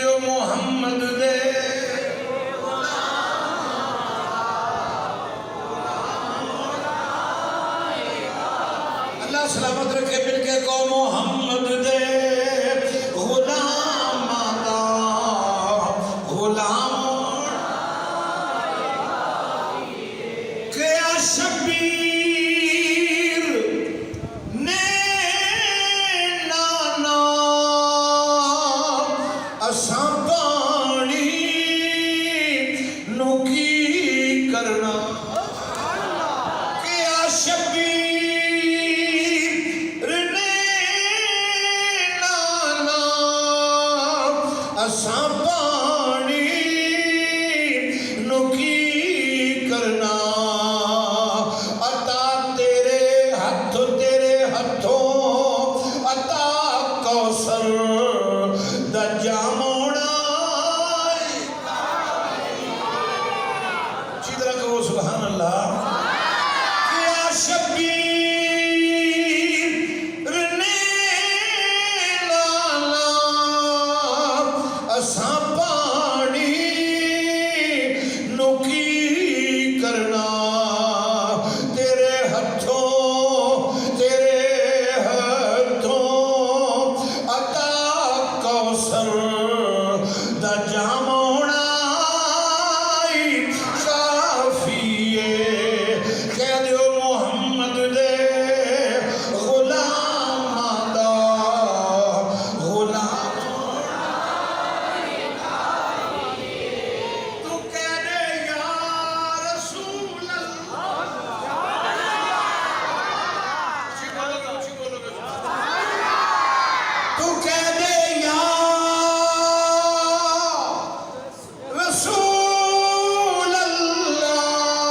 दियो मोहम्मद दे अल्लाह सलामत रखे मिलके को मोहम्मद दे गुलाम दा गुलाम क्या शबीर ने नाना असा पानी नुकी करना क्या शबीर ने नाना असा पानी नुकी करना अता तेरे हथों अता कौसर दा जामोना जिधर कहो सुभान अल्लाह क्या शबीर ने लाला असा पानी नुकी करना तेरे हथों अता कौसर दा जामोना काफिए कह दियो मोहम्मद दे गुलाम दा गुलाम तू कह दे या रसूल तू कह दे या रसूल अल्लाह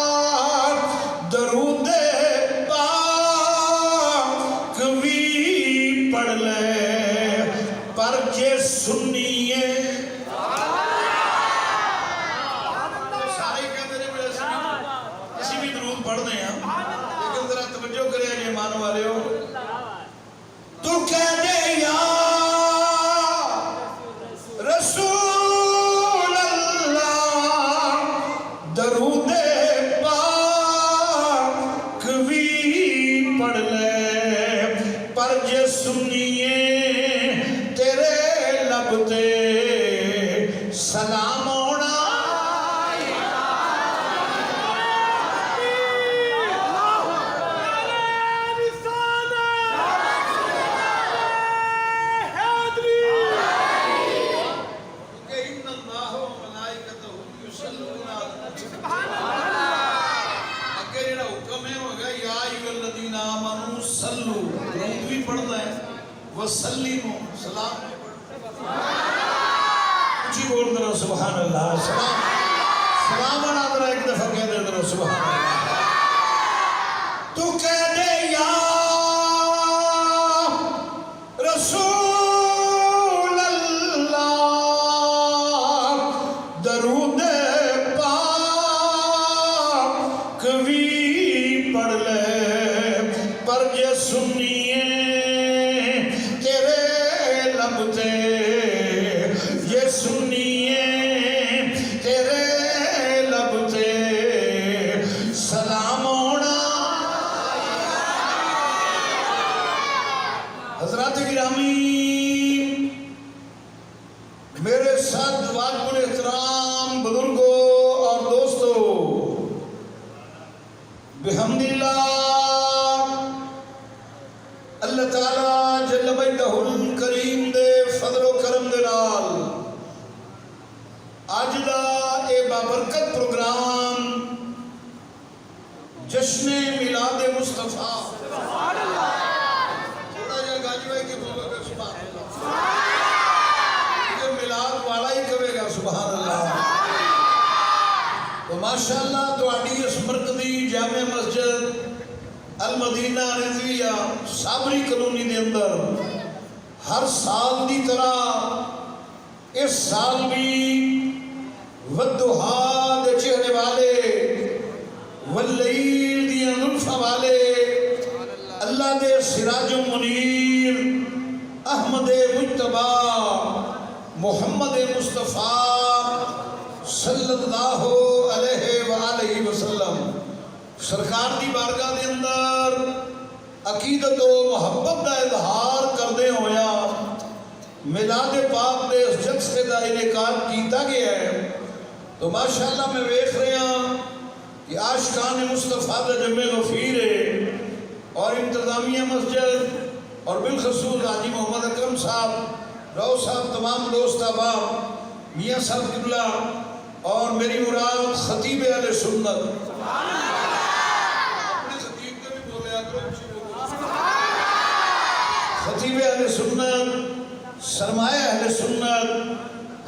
दरूद पाक भी पढ़ ले पर जे सुनिए सारे कहते ने बड़े ਅਸੀਂ भी दरूद पढ़ते हैं लेकिन जरा तवज्जो करिए जे मान वाले हो तू कह दे या रसूल अल्लाह दरूद पाक भी पढ़ ले पर जे सुनिए तेरे लब ते सलाम होना वसल्लिमो सलाम ऊंची बोल दो सुभान अल्लाह सलाम सलाम आना एक दफा कह दे सुभान अल्लाह तू कह दे या रसूल अल्लाह दरूद पाक भी पढ़ ले पर जे सुनिए ये सुनिए तेरे लब ते सलाम होना हजरत गिरामी मेरे साथ वाजिबुल एहतराम बुजुर्गों और दोस्तों बिहम्दिल्लाह अल्लाह ताला जल्ल वजहुल करीम दे फजल करम दे नाल अज दा ए बाबरकत प्रोग्राम जश्न मिलाद मुस्तफा सुभान अल्लाह थोड़ा जा गाजी भाई के बोलोगे सुभान अल्लाह जो मिलाद वाला ही कहेगा सुभान अल्लाह तो माशाअल्लाह तुहाडी इस मरकजी जामे मस्जिद अल मदीना रिजविया साबरी कॉलोनी के अंदर हर साल की तरह इस साल भी वद्दुहा दे चेहरे वाले वल्लैल दियां जुल्फां वाले अल्लाह दे सिराजुल मुनीर अहमद मुज्तबा मुहम्मद मुस्तफ़ा सल्लल्लाहु अलैहि वसल्लम सरकार की बारगाह के अंदर अकीदत व मुहब्बत का इजहार करते होया मिलाद पाक के उस जलसे का इनेकाद किया गया है। तो माशाअल्लाह मैं वेख रहा कि आशिकान मुस्तफ़ा का जमे गफीर है और इंतजामिया मस्जिद और बिलखसूस हाजी मोहम्मद अकरम साहब राव साहब तमाम दोस्त अहबाब मियाँ साहब किबला और मेरी मुराद खतीब अहले सुन्नत खतीब अहले सुन्नत सरमाया अहले सुन्नत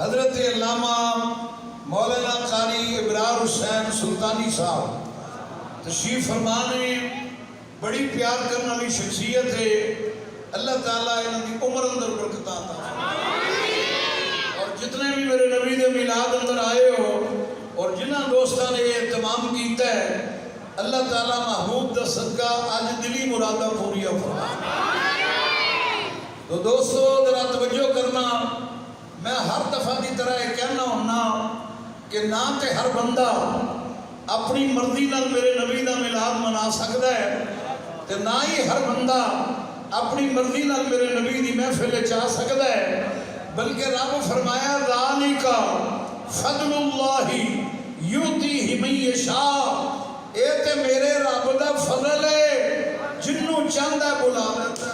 हजरत अल्लामा मौलाना कारी इब्रार हुसैन सुल्तानी साहब तशरीफ फरमाने बड़ी प्यार करने वाली शख्सियत है। अल्लाह ताला इनकी उम्र अंदर बरकत अता और जितने भी मेरे नबी दे मिलाद अंदर आए हो और जिन्होंने दोस्तों ने ये तमाम किया है अल्लाह ताला महबूब दा सदका अज दिली मुरादा पूरी फरमाए। तो दोस्तों जरा तवज्जो करना, मैं हर दफा की तरह यह कहना होना कि ना तो हर बंदा अपनी मर्जी नाल मेरे नबी का मिलाद मना सकता है तो ना ही हर बंदा अपनी मर्जी नाल मेरे नबी की महफिल चा सकता है, बल्कि रब फरमाया ज़ालिका फज़लुल्लाहि युतीहि मन यशा, ये तो मेरे रब का फजल है जिन्हों चाहता बुला लेता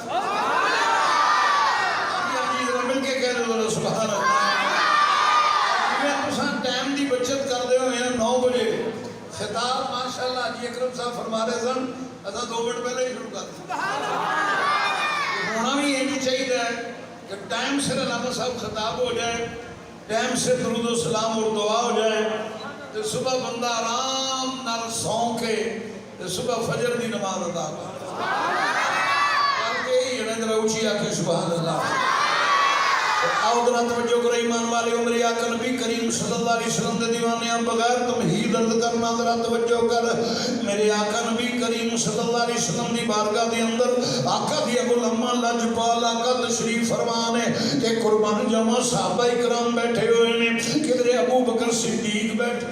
टाइम की बचत करते हुए 9 बजे खिताब माशाअल्लाह जी अकरम साहब फरमा रहे सन असा 2 मिनट पहले ही शुरू कर होना भी यही चाहिए कि टाइम से अल्लामा साहब खिताब हो जाए, टाइम से दुरूद सलाम और दुआ हो जाए तो सुबह बंदा आराम नाल सौ के तो सुबह फजर की नमाज अदा करके ही जरा ऊँची आके सुभान अल्लाह। आओ जरा तवज्जो करो ईमान वाले मेरे आका नबी करीम सल्लल्लाहु अलैहि वसल्लम दे दीवाने बगैर तुम ही दर्द करना, जरा तवज्जो कर मेरे आका नबी करीम सल्लल्लाहु अलैहि वसल्लम दी बारगाह दे अंदर आका दी गुलामा लजपाल आका तशरीफ फरमाने के कुर्बान जमा सहाबा इकराम बैठे हुए ने, किधरे अबू बकर सिद्दीक बैठे,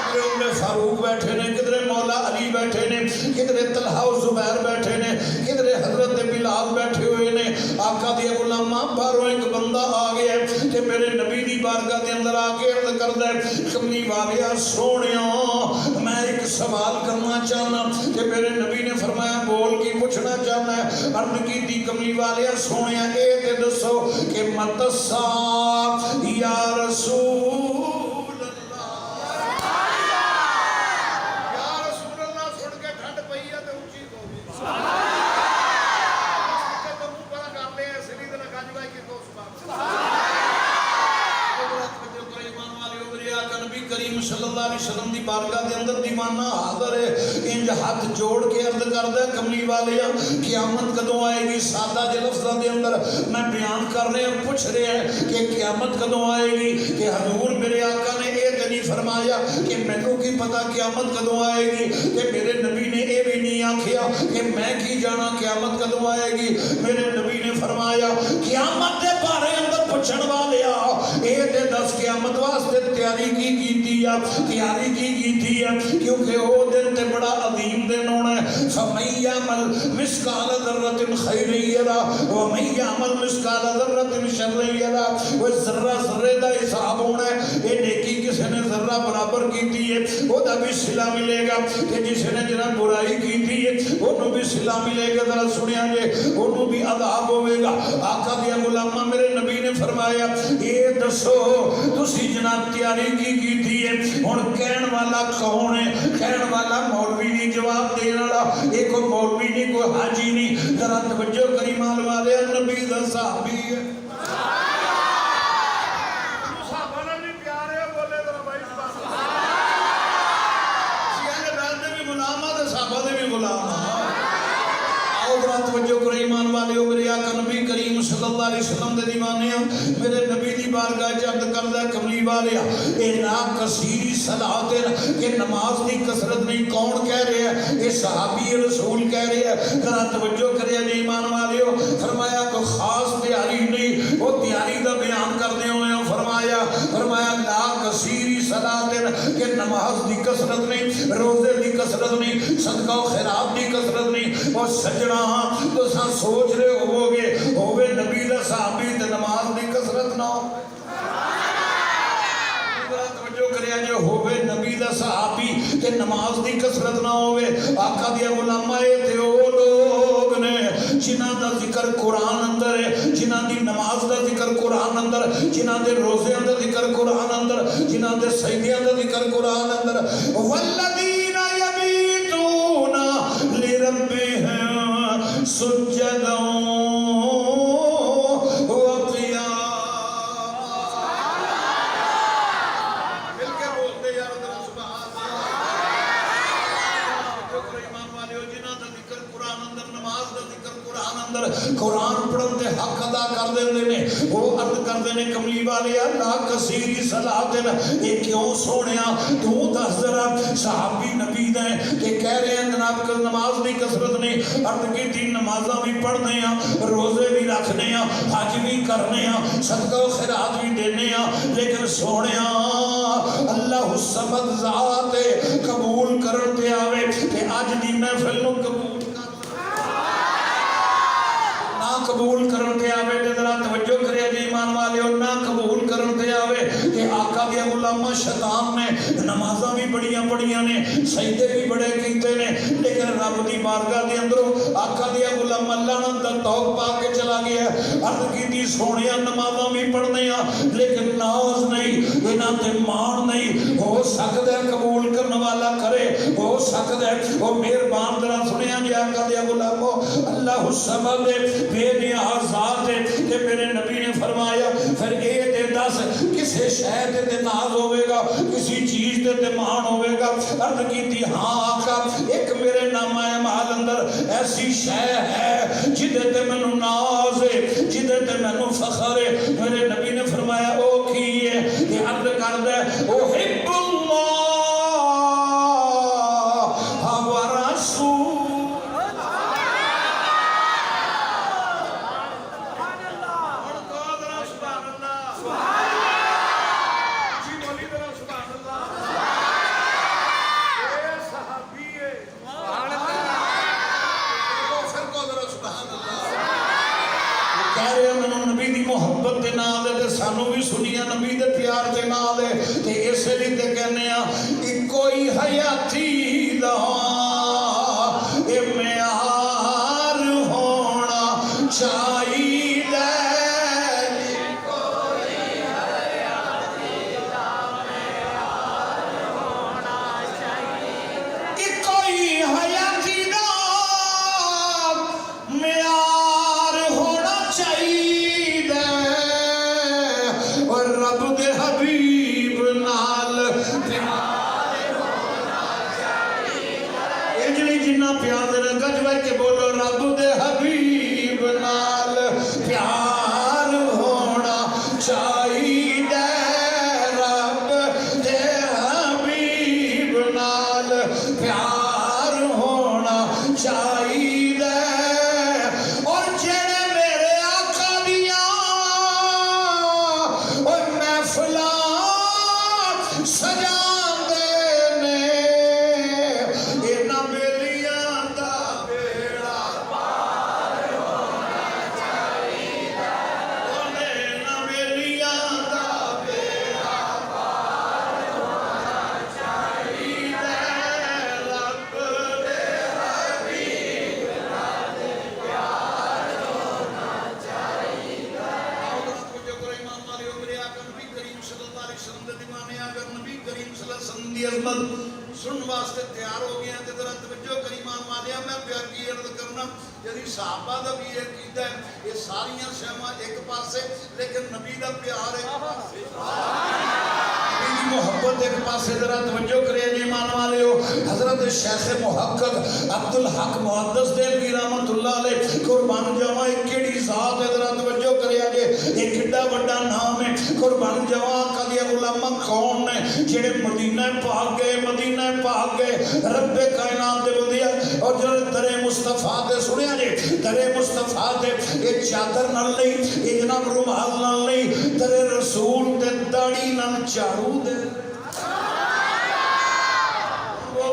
किधरे उमर फारूक बैठे ने, किधरे मौला अली बैठे ने, किधरे तलहा और जुबैर बैठे ने, किधरे हजरत बिलाल बैठे हुए ने। आका दी गुलामा बाहरों एक बंदा आ गया ते मेरे नबी दी बारगाह के अंदर आके अर्ज करदा है कमली वालिया सोहणिया मैं एक सवाल करना चाहना ते मेरे नबी ने फरमाया बोल की पूछना चाहना है। अर्ज की दी कमली वालिया सोहणिया ए ते दसो कि मतसा या रसूल सल्लल्लाहु अलैहि वसल्लम दी बारगाह के अंदर दीवाना हाज़िर है इंज हाथ जोड़ के अर्ज करदा कमली वालिया क़यामत कदों आएगी। सादा जे लफ्ज़ां दे अंदर मैं बयान कर रहा पूछ रहा है कि क़यामत कदों आएगी कि हजूर मेरे आका ने ये तो नहीं फरमाया कि मैनू की पता क़यामत कदों आएगी, कि मेरे नबी ने यह भी नहीं आखिया कि मैं की जाना क़यामत कदों आएगी। मेरे नबी ने फरमाया क़यामत के बारे अंदर पूछण वालिया ये ते दस क़यामत वास्ते तैयारी की तैयारी की है क्योंकि वो दिन ते बड़ा अजीम दिन होना है। फमय्यामल मिस्काल ज़र्रतिन खैरन यरा व मय्यामल मिस्काल ज़र्रतिन शर्रन यरा, वो जर्रा जर्रे दा हिसाब होना है। ये नेकी किसी ने जर्रा बराबर की है ओदा भी सिला मिलेगा, कि जिसने जरा बुराई की है ओनू भी सिला मिलेगा। जरा सुनिया जे ओनू भी अज़ाब होगा। आका दी गुलामा मेरे नबी ने फरमाया ये दसो तुसी जनाब तैयारी की थी है हुण कहण वाला कौन है? कहण वाला मौलवी नहीं, जवाब देने वाला एक कोई मौलवी नहीं, कोई हाजी नहीं। जरा तवज्जो करी मान वाले नबी दा सहाबी है। सल्लल्लाहु अलैहि वसल्लम दे दीवाने मेरे नबी दी बारगाह च अर्ज करदा कमली वालिया ए ना कसीरी सलात के नमाज दी कसरत नहीं कौन कह रहा है? ये सहाबी रसूल कह रहे हैं। जरा तवज्जो करिए जी ईमान वालियो, फरमाया कोई खास तैयारी नहीं, वो तैयारी कसरत नहीं, रोजे की कसरत नहीं, सदका खैरात की कसरत नहीं। और सजना तुसां सोच रहे होवोगे होवे नबी दा सहाबी ते नमाज की कसरत ना हो। जो होवे नबी दा सहाबी ते नमाज दी कसरत ना होवे। आका दिया गुलामा ते ओ लोग ने जिन्हां दा जिक्र कुरान अंदर है, जिन्हां दी नमाज दा जिक्र कुरान अंदर, जिन्हां दे रोज़े दा जिक्र कुरान अंदर, जिन्हां दे सजदियां दा जिक्र कुरान अंदर। वल्लदीना यबीतूना लिरब्बिहिम सुज्जदन कुरान पढ़न दे हक अदा कर देंदे ने। वो अर्ज करदे ने कमली वाले अल्लाह कसीरी सलातिन, ये क्यों सोहणिया तू दस जरा सहाबी नबी दे ते कह रहे हैं जनाब कर नमाज दी कसरत नहीं। अर्ज की तीन नमाज़ां भी पढ़ने आ, रोजे भी रखने आ, हज भी करने आ, सदका खैरात भी देने आ, लेकिन सोहणिया अल्लाह समद ज़ात कबूल करन ते आवे ते अज दी महफिल नूं कबूल करन ते आवे ते जरा तवज्जो करिए जी ईमान वालिओ, ना कबूल करन ते आवे ते आका दे गुलामा शैतान ने नमाज़ां भी बड़ियां पढ़ियां ने, सजदे भी बड़े कीते ने, लेकिन रब दी बारगाह दे अंदरों आका दे गुलामा लानत दा तौक पा के चला गया। अर्ज कीती सोहणिया नमाज़ां भी पढ़ने आ, लेकिन नाज नहीं, इन्हां ते मान नहीं। हो सकदा है कबूल करने वाला करे, हो सकदा है वो मेहरबान। जरा सुनिया जी आका दे गुलामो, अल्लाह समद ते मेरे नबी ने फरमाया फिर ये दे दस किसी शहर ते नाज होवेगा, किसी चीज ते मान होवेगा। अर्ज की हाँ आका, एक मेरे नामा माल अंदर ऐसी शह है जिदे ते मैनू नाज है, जिदे ते मैनू फखर है। मेरे नबी ने फरमाया ओ की है, ये अर्ज करदा है ओ हिब्बुल्लाह व रसूल। मोहब्बत के नाल है सानू भी सुनिया नबी दे प्यार के नाल है, ते इसलिए ते कहने आ इको ही हयाती दा ए म्यार होना चाहिए। इको ही हयाती दा म्यार होना चाहिए, इको ही हयाती दा म्यार होना चाहिए। रब दे हबीब नाल जिन्ना प्यार दे गज बह के बोलो, रब दे हबीब नाल प्यार होना चाहिए, रब दे हबीब नाल प्यार होना चाहिए। और जेड़े मेरे आका दिया सजांदे ने, इन्हां बेलियां दा बेड़ा पार होना चाहिए। इन्हां बेलियां दा बेड़ा पार होना चाहिए। रब दे हबीब नाल प्यार होना चाहिए। जो कोई इमाम वाले मेरे आका नबी करीम सल्लल्लाहु अलैहि वसल्लम दे दीवाने अगर नबी करीम सल्लल्लाहु अलैहि वसल्लम दी अज़मत सुन वास्ते तैयार हो गया ते जरा तवज्जो कर ईमान वालिया, मैं प्यार की अर्ज करना यदि सहाबा दा भी ये कीता है, ये सारियां शैवां एक पासे, लेकिन नबी दा प्यार एक पासे, नबी दी मोहब्बत एक पासे। जरा तवज्जो करिए जी ईमान वालिओ, हजरत शेख मुहक्कक अब्दुल हक मुहद्दिस देलवी रहमतुल्लाह अलैह कुर्बान जावा, केड़ी जात है। जरा तवज्जो करिए जे ये किड्डा वड्डा नाम है कुर्बान जावा। कदिया गुलामा कौन ने जेड़े मदीना पाक गए, मदीना पाक गए रब्बे कायनात दे बंदिया। और जो दरे मुस्तफा दे सुनिया जे दरे मुस्तफा दे ये चादर नाल नहीं, ये जनाब रुमाल नाल नहीं, दरे रसूल दे दाढ़ी नाल झाड़ू दे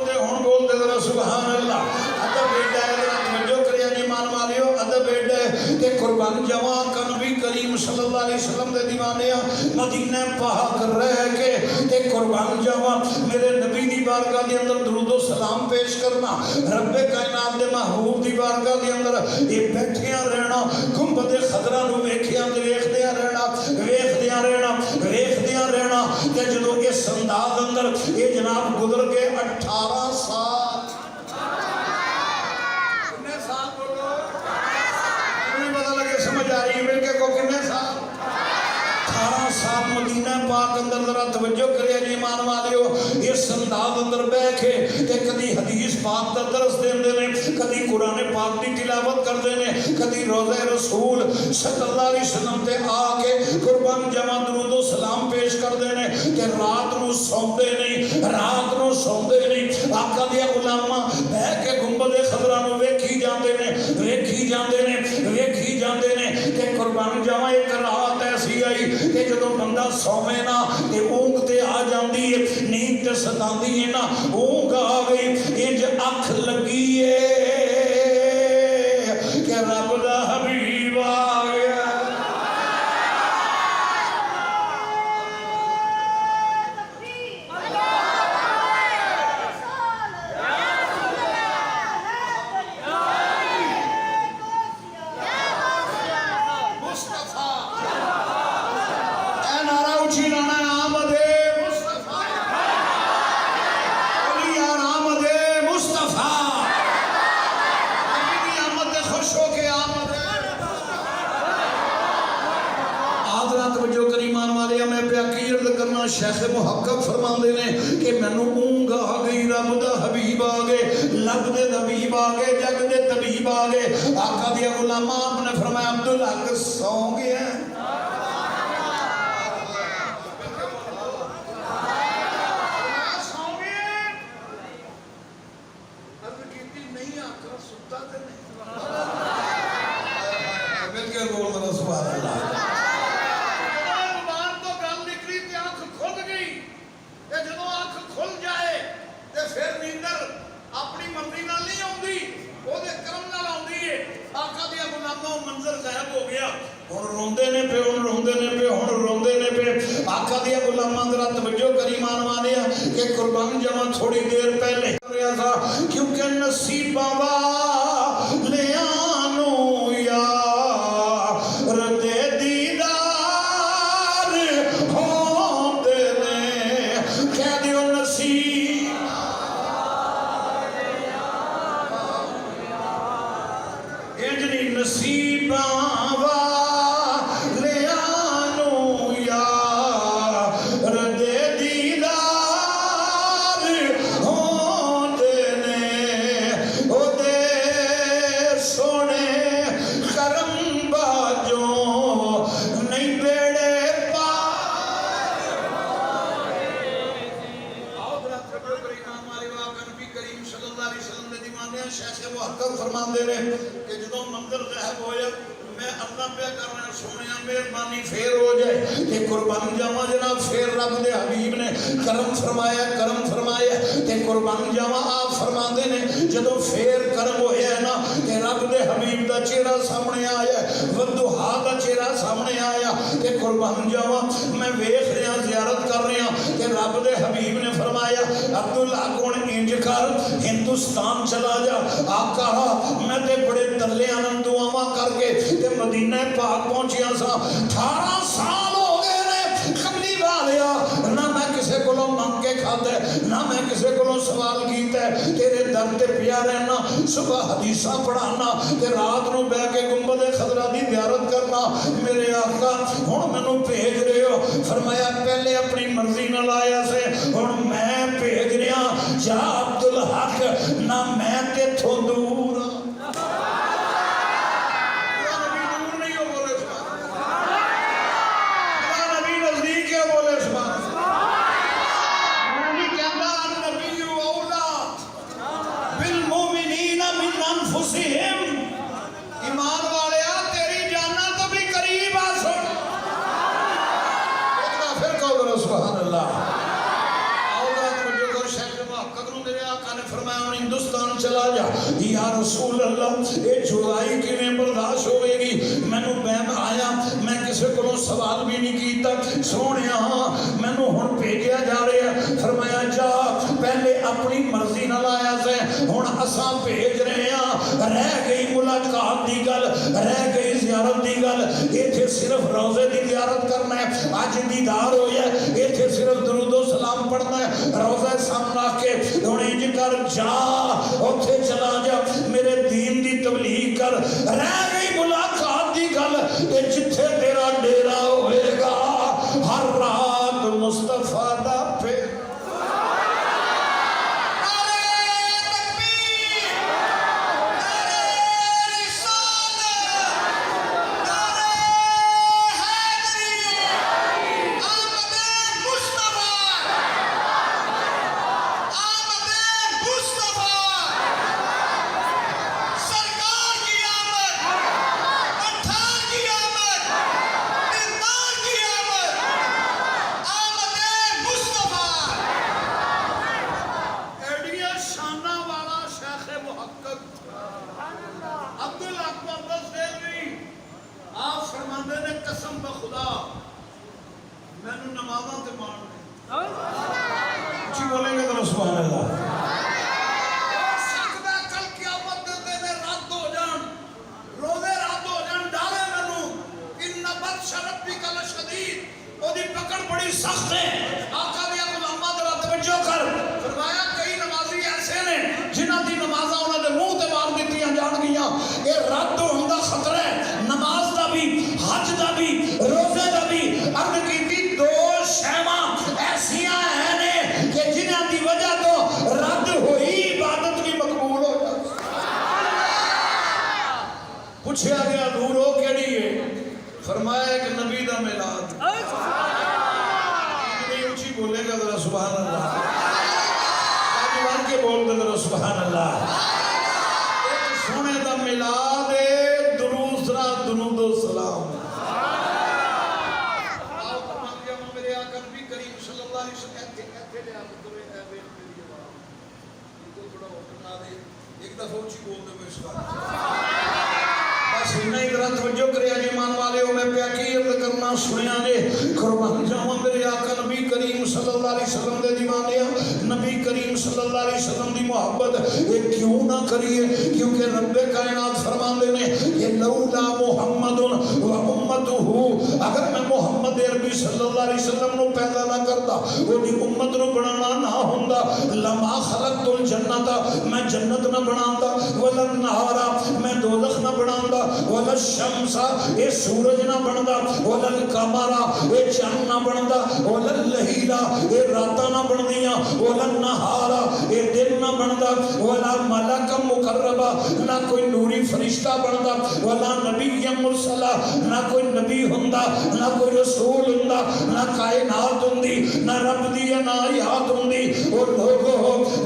बोलते जरा सुभान अल्लाह। अदब एडा है, जरा तवज्जो करिया जी मान वालियो, अदब एडा है कि कुर्बान जावा का नबी करीम सल्लल्लाहु अलैहि वसल्लम दे दीवाने मदीना पाक रह के ते कुर्बान जावा मेरे नबी दी बारगाह दे अंदर दुरूद सलाम पेश करना, रब्बे कायनात दे महबूब दी बारगाह दे अंदर ये बैठिया रहना, गुंबद खदरा नु वेखिया ते वेखदिया रहना, वेखदिया रहना, वेखदिया रहना। ते जदों इस अंदाज अंदर ये जनाब गुजर के 18 साल, कितने साल बोलो, नहीं पता लगे समझ आ रही है के को कितने साल, 18 साल मदीना पाक अंदर जरा तवज्जो करिया जी मान वालियो। इस अंदाज अंदर बैठ के ते कदी हदीस पाक दा दर्स देंदे ने, कदी कुरान पाक दी तिलावत करदे ने, कदी रोज़े रसूल सल्लल्लाहु अलैहि वसल्लम ते आके कुर्बान जमा दुरूद सलाम पेश करदे ने ते रात नु सौंदे नहीं, रात नु सौंदे नहीं। आका दे गुलामा बैठ के गुंबद खदरा नु वेखी जांदे ने, वेखी जांदे ने, वेखी जांदे ने। ते कुर्बान जावा एक रात ऐसी आई कि जदों बंदा सोवे ना ते ऊंग ते आ जांदी है, नींद ते सतांदी है ना, ऊंग आ गई, इंज अख लगी है कि रब दा हबीब आ गया। शेख मुहक्कक फरमाते ने कि मैनू ऊंघ आ गई, रब दा हबीब आ गए, लब दे हबीब आ गए, जग दे तबीब आ गए। आका दिया गुलामा आपने फरमाया अब्दुल हक सौ गया। कुर्बान जमा थोड़ी देर पहले था क्योंकि नसीबा वाले आनो यार दे दीदार होंदे ने, कह दियो नसीब इंजनी नसीबा वाले आनो यार दे फरमाते ने कि जो मंदिर गैब होया मैं अल्लाह पे करना सोने मेहरबानी फेर हो जाए कि कुर्बान जावा जनाब फिर रब दे हबीब ने करम फरमाया ते कुर्बान जावा आप फरमाते ने जो फिर करम होया ना कि रब दे हबीब दा चेहरा सामने आया, वदुहा दा चेहरा सामने आया ते कुर्बान जावा मैं वेख रहा जियारत कर रहा कि रब दे हबीब ने फरमाया अब्दुल्ला हुण इंज कर हिंदुस्तान चला जा। आका मैं ते बड़े तरले आनंद दुआवां करके ते मदीना पाक पहुंचिया सा, 18 साल हो गए ने कमली वालिया, ना मैं किसी को मंग के खादा, ना मैं किसी को सवाल किया, तेरे दर ते पिया रहना, सुबह हदीसा पढ़ाना ते रात को बह के गुंबद खदरा की जियारत करना। मेरे आका हुण मैनू भेज रहे हो, फरमाया पहले अपनी मर्जी नाल आया से, हुण मैं भेज रहा जा अब्दुल हक, ना मैं तेथों दूर ईमान वाले तेरी जाना तो भी करीब आ सुन, फिर कहो सुभान अल्लाह। किसी को सवाल भी नहीं किया, सोने मैनू हुण भेजा जा रहा है। फरमाया जा पहले अपनी मर्जी नाल आया से, हुण असां भेज रहे हैं। रह गई मुलाकात की गल, रह गई ज़ियारत की गल। इत्थे सिर्फ रोज़े की ज़ियारत करना है, अज दीदार होया, इत्थे सिर्फ दरूदो सलाम पढ़ना है। रोज़ा सामने आके हुण इंज कर जा, उत्थे चला जा, मेरे दीन की तबलीग कर। रह गई मुलाकात की गल, जिथे तेरा डेरा होएगा हर रात मुस्तफा दा फिर। पूछा गया दूर हो केड़ी है? फरमाया एक नबी दा मिलाद। ऊंची बोलेगा जरा सुभान अल्लाह, के बोल दे जरा सुभान अल्लाह। एक सोने दा मिलाद है, दूसरा दुरूद सलाम। मेरे आका नबी करीम सल्लल्लाहु अलैहि वसल्लम एक दफा ऊंची बोल दे बस इन्ना ही तरह तवज्जो करे ईमान वाले हो। मैं प्या की अर्ज करना सुनिया जे कुर्बान जावा मेरे आका नबी करीम सल्लल्लाहु अलैहि वसल्लम दे दीवाने, नबी करीम सल्लल्लाहु अलैहि वसल्लम दी मोहब्बत ये क्यों ना करिए? क्योंकि रब्बे कायनात फरमाते ने ये लौला मुहम्मदुन व उम्मतुहु, अगर मैं मुहम्मद अरबी सल्लल्लाहु अलैहि वसल्लम नु पैदा ना करता, ओदी उम्मत नु बनाना ना हुंदा, लमा खलकतुल जन्नत, मैं जन्नत ना बनांदा, वलन नहारा, मैं दोज़ख ना बनांदा, वल शम्सा, ये सूरज ना बनदा, वल कमरा, ये चंद ना बनदा, वल लहीला, ये रातां ना बनदियां, वल नहारा, ये दिन ना बनदा, वला मलक मुकर्रबा, ना कोई नूरी फरिश्ता बनदा, वला नबी मुरसला, ना कोई नबी हुंदा, ना कोई रसूल हुंदा, ना कायनात हुंदी, ना रब दी इनायत हुंदी। और लोगो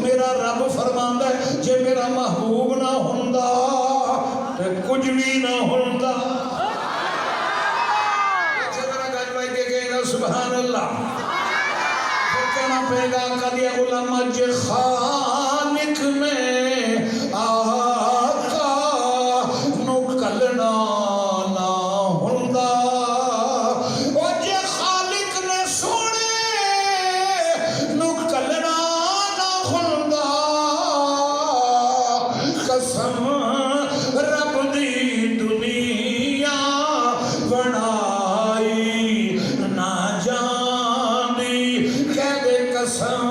मेरा रब फरमांदा है जे मेरा महबूब ना हुंदा ते कुछ भी ना होता। सुभान अल्लाह। फिर कहना पेगा कदिया गुलाम जे खालिक में आका नु कलना ना हुंदा, ओ जे खालिक ने सोने नु कलना ना हुंदा, कसम रब दी दुनिया बनाई ना जानी, कह दे कसम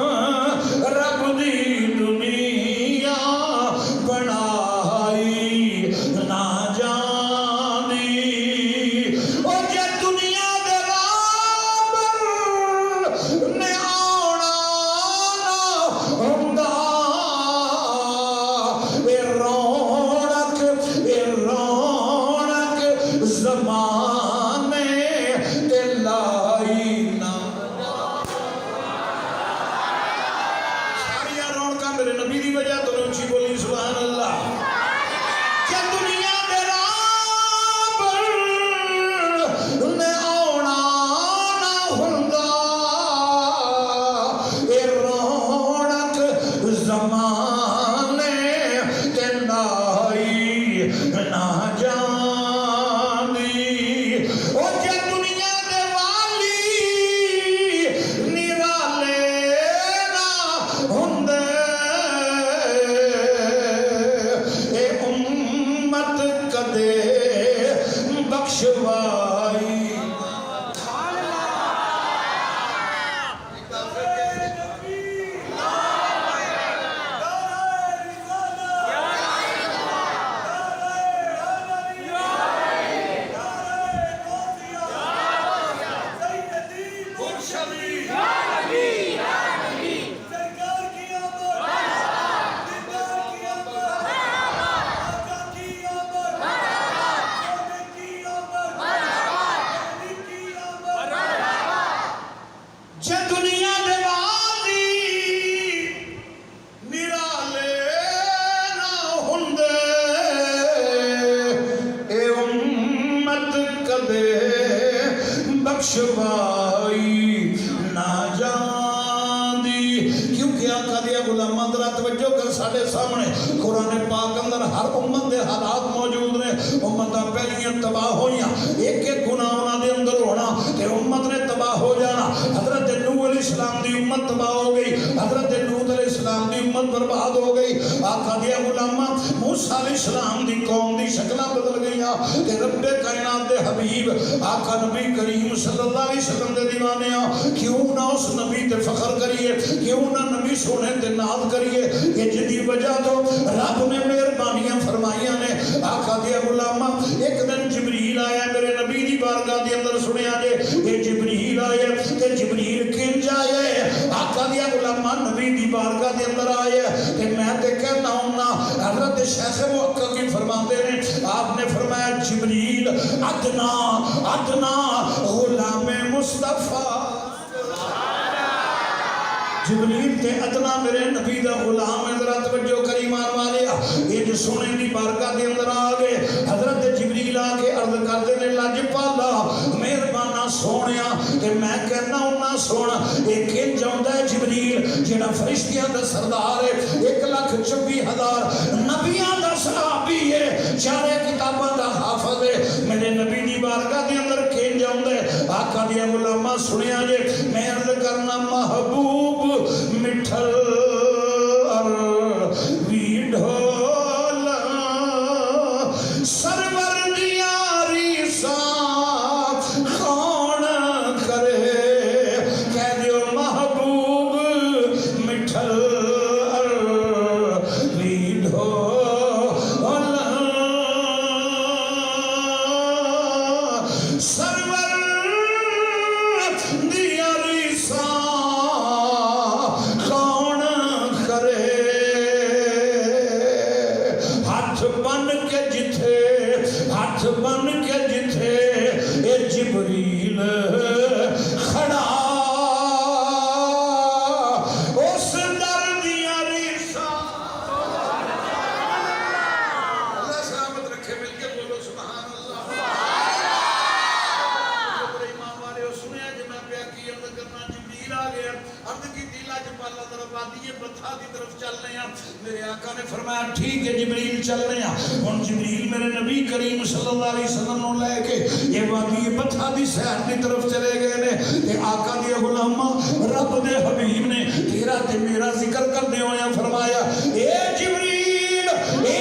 रब दी दुनिया बनाई ना जानी। ओ जे दुनिया दे राबर ने आना ना हुंदा, ज़माने ते लाई ना। सारिया रौनक मेरे नबी दी वजह तो ऊंची बोली सुभान अल्लाह। क्या दुनिया दे राबर ने आना ना हुंदा, ए रौनक ज़माने ते लाई ना जा। बख्शवाई। जे दुनिया दे वाली निराले ना हुंदे ए उम्मत कदे बख्शवाई ना जांदी। क्योंकि आका दिया गुलामां दा तवज्जो कर, साडे सामने कुरान पाक अंदर हर उम्मत दे हालात मौजूद ने। उम्मतां पहलियां तबाह होइयां, एक एक गुनाह उन्हां दे अंदर होना ते उम्मत ने तबाह हो जाना। हजरत नूह अलैहिस्सलाम दी उम्मत तबाह हो गई, हजरत लूत अलैहिस्सलाम दी उम्मत बर्बाद हो गई। आका दिया गुलामां मूसा अलैहिस्सलाम दी कौम दी शक्लां बदल गईयां ते रब्बे कायनात दे हबीब आका नबी करीम सल्लल्लाहु अलैहि वसल्लम दे दीवाने आ। क्यों ना उस नबी ते फख्र करिए, क्यों ना नबी सोने ते नाज करिए कि जिदी वजह तो रब ने मेहरबानियां फरमाइयां ने। आका दिया गुलामां एक दिन जिबरील आया मेरे नबी दी बारगाह दे अंदर, सुनिया जे ये जिबरील आया ते जिबरील किंज आए। आका दिया गुलामां नबी दी बारगाह दे अंदर आए ते मैं ते कहना हुन्ना हजरत शेख मुहक्किक फरमाते ने, आपने फरमाया जिबरील अदना अदना गुलामे मुस्तफा। जिबरील ते अदना मेरे नबी दा गुलाम है। जरा तवज्जो करी मान वाले, ये जो सोने दी बारगाह दे अंदर आ गए। हजरत जिबरील आके अर्ज करते ने लाजपाला मेहरबाना सोनिया ते मैं कहना हुन्ना सुन ये किंज आउंदा है जिबरील जेड़ा फरिश्तियां दा सरदार है, 1,24,000 नबियां दा सहाबी है, चारे किताबां दा हाफिज है, मेरे नबी दी बारगाह दे अंदर किंज आउंदा है। आका दिया गुलामां सुनिया जे मैं अर्ज करना महबूब मिठल ढोल सरवर दियारी सा कौन करे, कह दियो महबूब मिठल ढोल सरवर दियारी सा हाथ बन के जिथे ये जिबरील खड़ा उस दर दिया रीसा। अल्लाह सलामत रखे, मिलके बोलो सुभान अल्लाह। ईमान वाले सुनिया जे मैं प्या की अर्ज करना जिबरील आ गया, अर्ज की दिला जपाला तरफ आदिए बथा की तरफ चलने हैं। मेरे आका ने फरमाया ठीक है जिबरील चलने हैं। हुन जिबरील मेरे नबी करीम सल्लल्लाहु अलैहि वसल्लम नु लेके ये वादी बथा दी सैर की तरफ चले गए ने ते आका दी गुलामा रब दे हबीब ने तेरा ते मेरा जिक्र करदे होया फरमाया ए जिबरील ए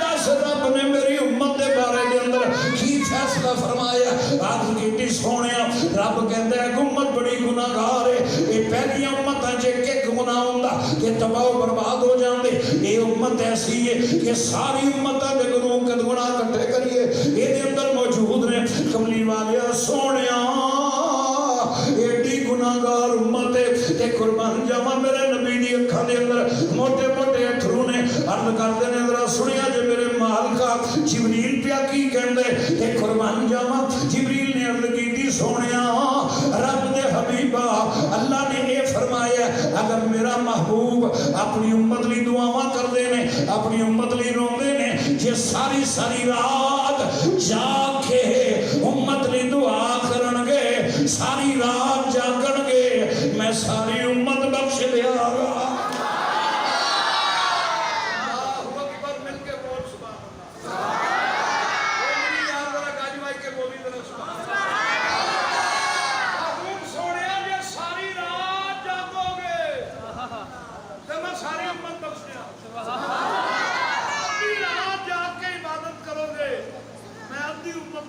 दस रब ने मेरी उम्मत दे बारे दे अंदर की फैसला फरमाया। अर्ज कीती सोहणिया रब कहंदा है उम्मत बड़ी गुनाहगार है, ये पहली उम्मतां च एक गुनाह हुंदा कि तबाह बर्बाद हो जांदे। ये उम्मत ऐसी है कि सारी उम्मतां दे गुनाह इकट्ठे करिए ये अंदर मौजूद ने। कमली वाले सोहणिया एडी गुनाहगार उम्मत है ते कुर्बान जावा मेरे नबी दी अखां दे अंदर मोटे मोटे अथरू ने। अर्ज करदे ने जरा सुनिया जे मेरे मालिका जिबरील पिया की कहंदे ते कुर्बान जावा। जिबरील ने अर्ज कीती सोहणिया रब दे हबीबा अल्लाह ने ये फरमाया अगर मेरा महबूब अपनी उम्मत लई दुआवां करदे ने, अपनी उम्मत लई रोंदे ने, जे सारी सारी रात जाग के उम्मत लई दुआ करनगे, सारी रात जागणगे, मैं सारी उम्मत बख्श देवांगा।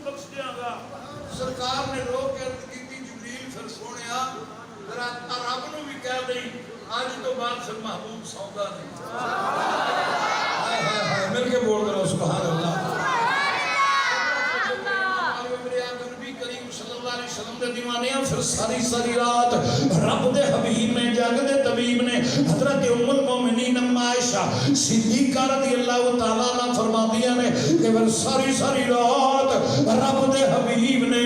बख्श सरकार ने रोक के अर्ज की जबरील फिर सोने रब नूं भी कह दई अज तो बाद फिर महबूब सौदा नहीं। हाय हाय हाय मिल के बोल करो सुभान अल्लाह। फिर सारी सारी रात रब दे हबीब ने जागदे तबीब ने हजरत उम्मुल मोमिनीन अम्मा आयशा सिद्दीका रज़ियल्लाहु तआला अन्हा फरमादियां ने कि फिर सारी सारी रात रब दे हबीब ने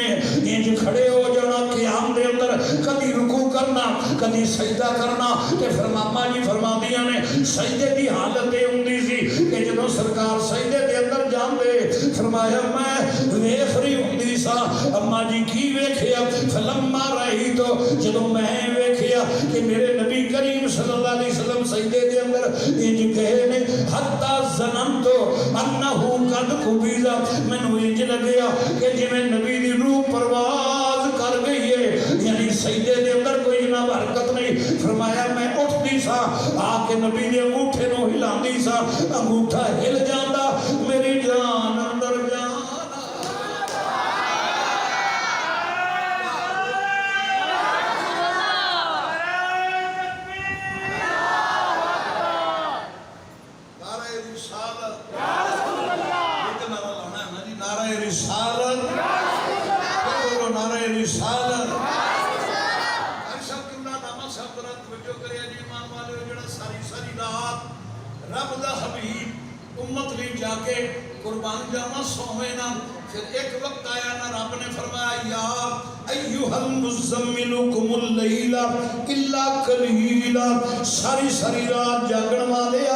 इंज खड़े हो जाना क़याम दे अंदर, कभी रुकू करना कभी सजदा करना। ते फिर मामा जी फरमादियां ने सजदे दी हालत ये हुंदी सी कि जदों सरकार सजदे दे अंदर जांदे फरमाया मैं वेख रही हुंदी सा अम्मा जी की वेखिया फलम्मा रही तो जदों मैं वेखिया कि मेरे नबी करीम सल्लल्लाहु अलैहि वसल्लम सजदे दे अंदर इंज कहे ने हत्ता ज़ननतु अन्नहु कद कुबिज़ा, मैनू इंज लगया कि जिवें नबी दी रूह परवाज़ कर गई है, यानी सजदे दे अंदर कोई जनाब हरकत नहीं। फरमाया मैं उठदी सा आके नबी दे अंगूठे नूं हिलांदी सा, अंगूठा हिल जांदा मेरी जान अंदर जान। रब दा हबीब उम्मत भी जाके कुर्बान जावा सोवे ना। फिर एक वक्त आया ना रब ने फरमाया या अय्युहल मुज़म्मिलु कुमुल लैला इल्ला कलीला, सारी सारी रात जागण वाले आ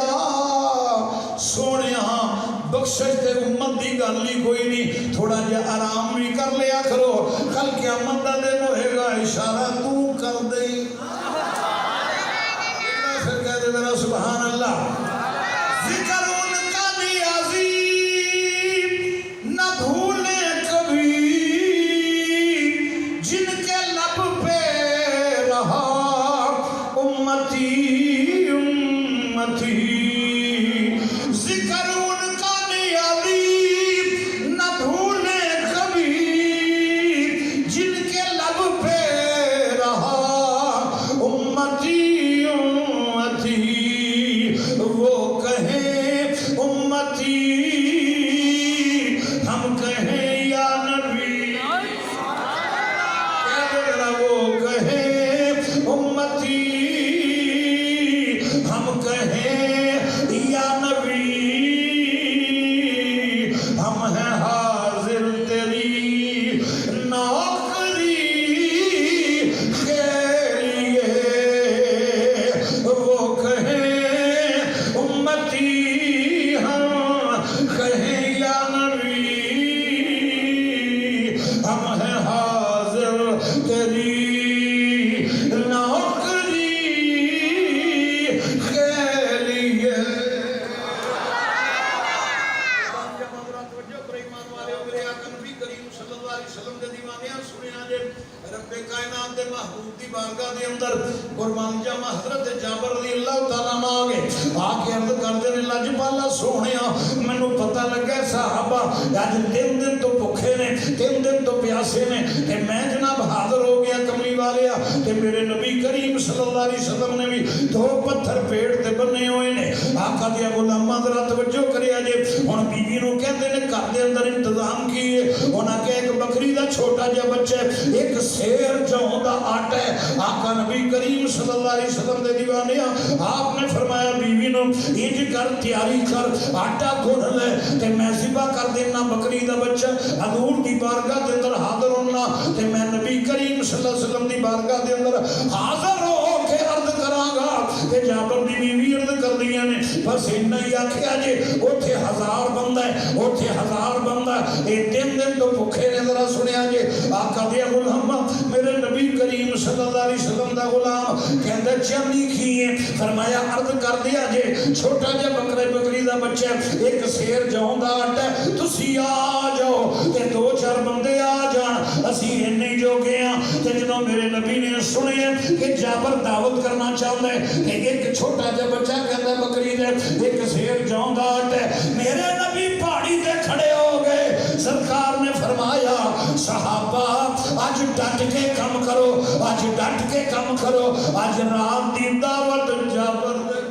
सोने बख्शिश ते उम्मत की गल ही कोई नहीं, थोड़ा जिहा आराम भी कर लिया करो, कल क़यामत दा दिन होएगा इशारा तू कर दे। फिर कह दे मेरा सुभान अल्लाह। मेरे नबी करीम सल्लल्लाहु अलैहि वसल्लम ने भी दो पत्थर पेड़ ते बने हुए ने। आका दिया गुलामां जरा तवज्जो करिया जे, हुण बीवी नूं कहंदे ने घर दे अंदर इंतजाम की है, उन्हां के एक बकरी दा छोटा जिहा बच्चा, एक सेर जौ दा आटा है। आका नबी करीम सल्लल्लाहु अलैहि वसल्लम दे दीवाने आपने फरमाया बीवी नूं इंज कर तैयारी कर, आटा गुन ले ते मैं ज़िबा कर देना बकरी दा बच्चा, हजूर दी बारगाह दे अंदर हाज़िर होना ते मैं नबी करीम सल्लल्लाहु अलैहि वसल्लम दी बारगाह दे अंदर हाज़िर हो के अर्ज करांगा। ते जाबर दी बीवी अर्ज करदियां ने बस इन्ना ही आखिया जे ओथे 1000 बंदा है, ओथे 1000 बंदा ए 3 दिन तो भुखे ने। जरा सुनिया जे आका दे गुलाम मेरे नबी करीम सल्लल्लाहु अलैहि वसल्लम दा गुलाम कहंदा चंदी की है, फरमाया अर्ज कर दिया जे छोटा जिहा बकरी दा बच्चा, एक सेर जौ दा आटा, तुसी आ जाओ ते 2-4 बंदे आ जान, असी इन्ने जोगे हां। ते जदों मेरे नबी ने सुनिया कि जाबर दावत करना चाहता है कि एक छोटा जिहा बच्चा कहता बकरी दे, एक सेर जौ दा आटा, मेरे नबी पहाड़ी ते खड़े हो गए, सरकार ने फरमाया सहाबा अज डट के कम करो, अज डट के कम करो, अज रात दी दावत जाबर दे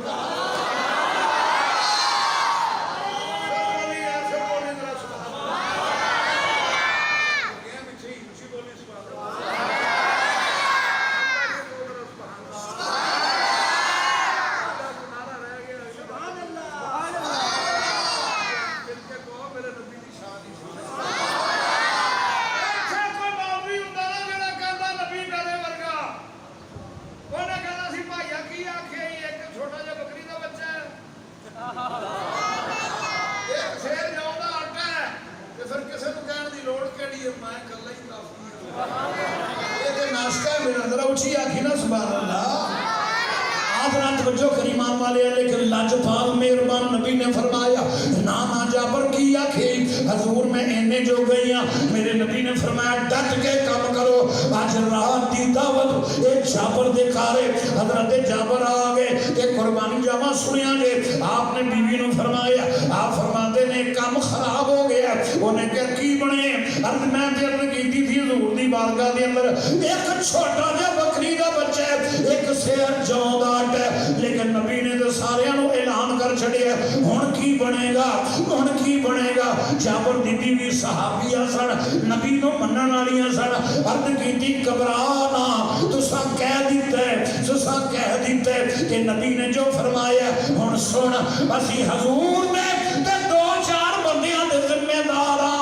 लाजपाल मेहरबान नबी ने फरमाया नाना जाबर की आखे हजूर मैं इन्ने जो गई हाँ, मेरे नबी ने फरमाया डट के काम करो, आज रात की दावत एक जाबर दे कारे हजरत जाबर आ गए एक कुर्बानी जावा सुनिया जे आपने बीवी ने फरमाया, आप फरमाते ने काम खराब हो गया, उन्हें क्या की बने अर्ज मैं अर्ज की थी हजूर दी बारगाह के अंदर एक छोटा जा बकरी का बच्चा है, एक शेर जौ दा आटा है, लेकिन नबी ने तो सारे ऐलान कर छड़िया हुण की बनेगा, हुण की बनेगा। जाबर दी बीवी सहाबिया सन, नबी नो मनन वालियां सन, अर्ज कीती घबरा ना, तुसा कह दिता है, तुसा कह दिता है कि नबी ने जो फरमाया हुण सुन, असी हजूर ने ते दो चार बंदियां दे जिम्मेदार आ,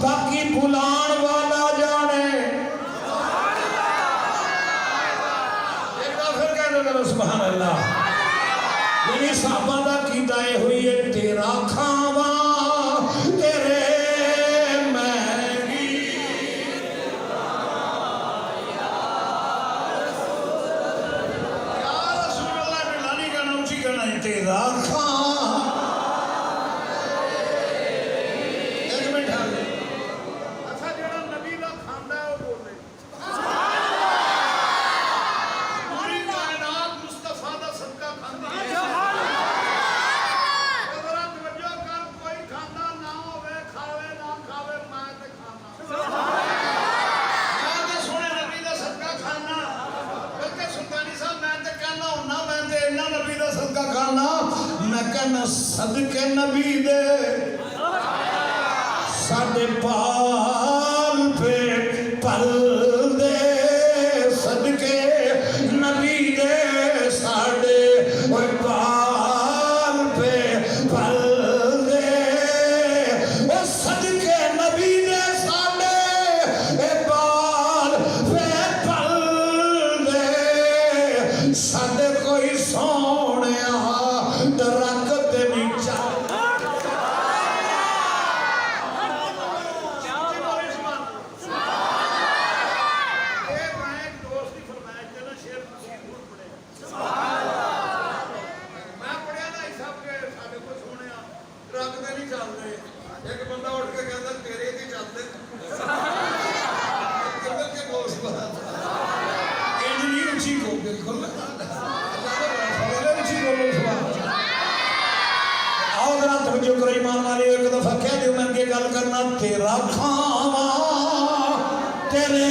बाकी बुलाण वाला जाने। एक बार फिर कह दो सुभान अल्लाह। मेरी साहबा दा कीदा हुई है तेरा खावा तेरे मैगी या रसूल अल्लाह मिलानी का नाम ची करना है तेरा खा एक मिनट आ गए अच्छा जेड़ा नबी दा खांदा है वो बोले पूरी कायनात मुस्तफा दा सदका खांदी है। सदके नबी दे साडे पाल पे पल दे, सदके नबी दे साडे पाल पे पल दे, ओ सदके नबी दे साडे पाल पे पल दे, साडे कोई सोने डरक गल करना तेरा खावा तेरे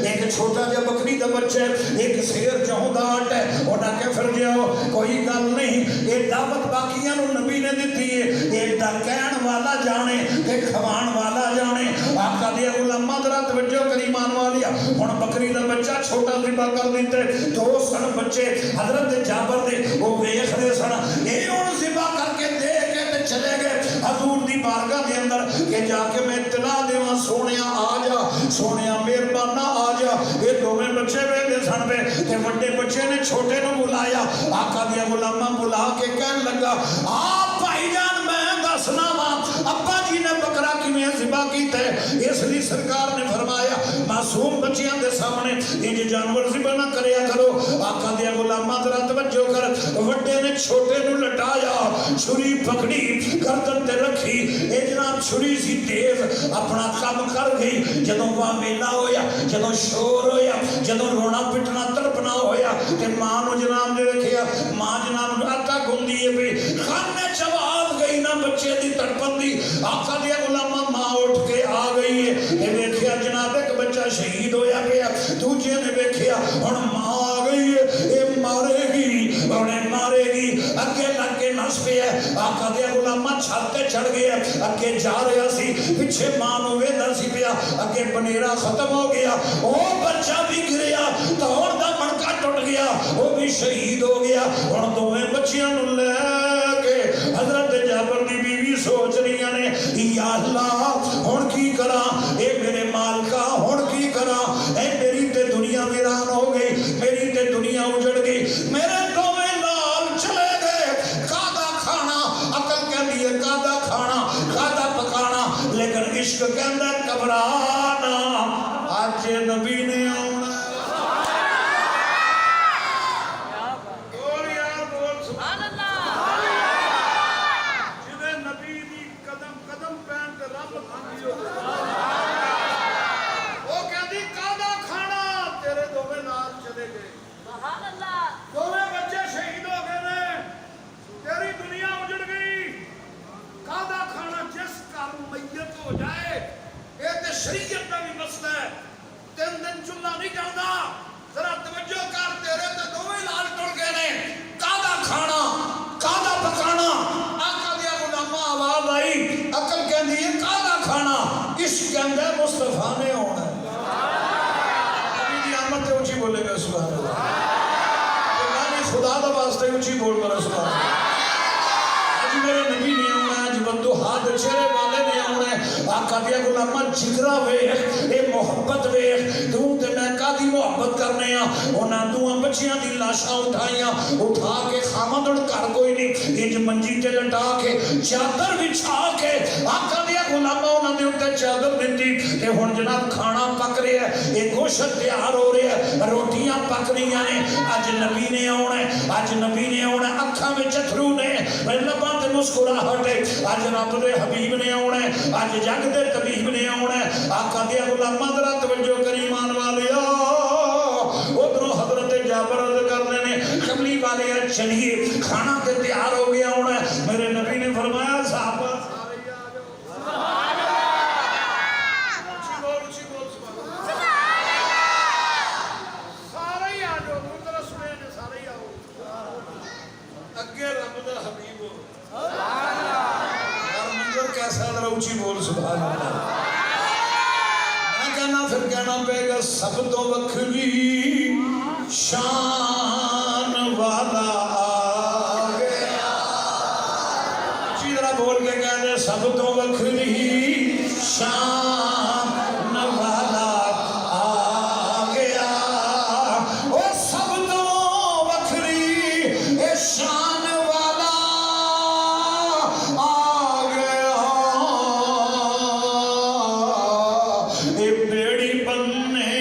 एक एक छोटा जिहा बकरी का बच्चा एक शेर चाहता है उन्हें क्या फिर जाओ कोई गल नहीं ये दावत बाकियां नबी ने दी है एडा कहण वाला जाने ते खवाण वाला जाने आका दिया गुलामा जरा तवज्जो करी मान वालिया हुण बकरी का बच्चा छोटा जिबा कर दिते दो सन बच्चे हजरत जाबर दे वो वेखदे सन ये हुण जिबा करके दे के ते चले गए हजूर दी बारगाह दे अंदर के जाके मैं इत्तला देवां सोनिया आ जा सोनिया मेहरबाना आ जा ये दोवें बच्चे वेंदे सन पे ते वड्डे बच्चे ने छोटे नूं बुलाया आका दिया गुलामा बुला के कहन लगा आ भाईजान मैं दसना वा अब्बा जी ने बकरा किवें ज़िबा कीता है इसलिए सरकार ने फरमाया मासूम बच्चियां दे सामने इंज जानवर ज़िबा ना करया करो आका दिया गुलामा जरा तवज्जो कर वड्डे ने छोटे नूं लटाया छुरी पकड़ी गर्दन ते रखी ए जनाब छुरी सी तेज अपना काम कर गई जदों वावेला होया जदों शोर होया जदों रोना पिटना तड़पना होया ते मां नूं जनाब ने रखिया मां जनाब आटा गुंदी है भी खाने चबाद गई ना बच्चे दी तड़पन दी आका दिया गुलामा मां उठ के आ गई है ये देखिया जनाब एक बच्चा शहीद होया गया दूजे ने देखिया हुण मां आ गई है ये मारेगी उन्हें मारेगी अगे लग के नस पिया आका दिया गुलामा छत ते चढ़ गया अगे जा रहा सी पिछे मां नूं वेंदा सी पिया अगे बनेरा खत्म हो गया ओ बच्चा भी गिरया दौड़ दा मणका टुट गया वो भी शहीद हो गया हुण दोवें बच्चियां नूं लेके हजरत जाबर दी बीवी सोच रही ने या अल्लाह हुण की करा ए मेरे मालका हुण की करा ए मेरी ते दुनिया वीरान हो गई मेरी ते दुनिया उजड़ गई मेरे दोवें लाल चले गए कादा खाना अकल कहती है कादा खाना कादा पकाना लेकिन इश्क कहता घबराना आज नबी ने आना शरीयत का भी मसला है 3 दिन चूल्हा नहीं जलता जरा तवज्जो कर तेरे ते दोवें लाल टुट गए ने कादा खाना कादा पकाना आका दिया गुलामा आवाज आई अकल कहती है कादा खाना इश्क कहता है मुस्तफा ने होना अभी आमद ते ऊंची बोलेगा सुभान अल्लाह मैं खुदा दा वास्ते ऊंची बोल कर सुभान अल्लाह आज मेरे नबी ने आना आज बंदो हाथ चेहरे वाले ने आना आका दिया गुलामा जिगरा वेख ए मोहब्बत वेख तू ते मैं कादी मोहब्बत करने आ ओना दूआ बच्चियां दी लाशां उठाईयां उठा के खामदड़ घर कोई नहीं इंज मंजी ते लटा के चादर बिछा के आका दिया गुलामा ओना दे उत्ते चादर दित्ती ते हुण जनाब खाना पक रहा है ए गोश्त तैयार हो रहा है रोटियां पक रही ने अज नबी ने आउणा अज नबी ने आउणा अखां विच अथरू ने लबां ते मुस्कुराहट अज रब दे हबीब ने आउणा अज जग दे तबीब ने आउणा आका दिया गुलामा जरा तवज्जो करी मान वालिया उधरों हजरत जाबर अर्ज करने ने कमली वाले चलिए खाना ते तैयार हो गया होना मेरे नबी ने फरमाया साहबा सारे आ जाओ मुंदर सुने ने सारे आओ अगे रब दा हबीब हो मंजर कैसा जरा ऊंची बोल सुभान अल्लाह मैं कहना फिर कहना पेगा सब तो वखरी शान वाला आ गया बोल के कहते सब तो वखरी शान वाला आ गया ओ सब तो वखरी शान वाला आ गया ए बेड़ी बनने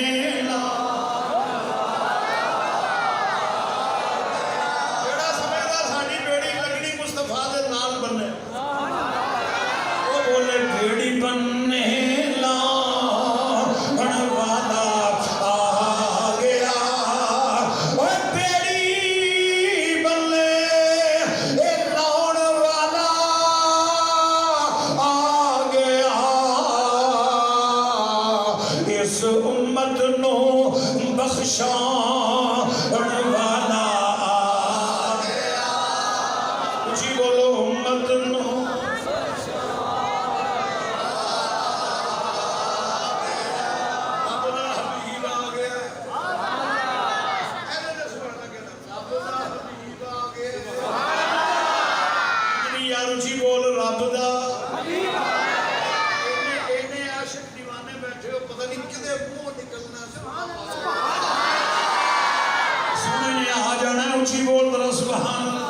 उची बोल दरा सुभान अल्लाह।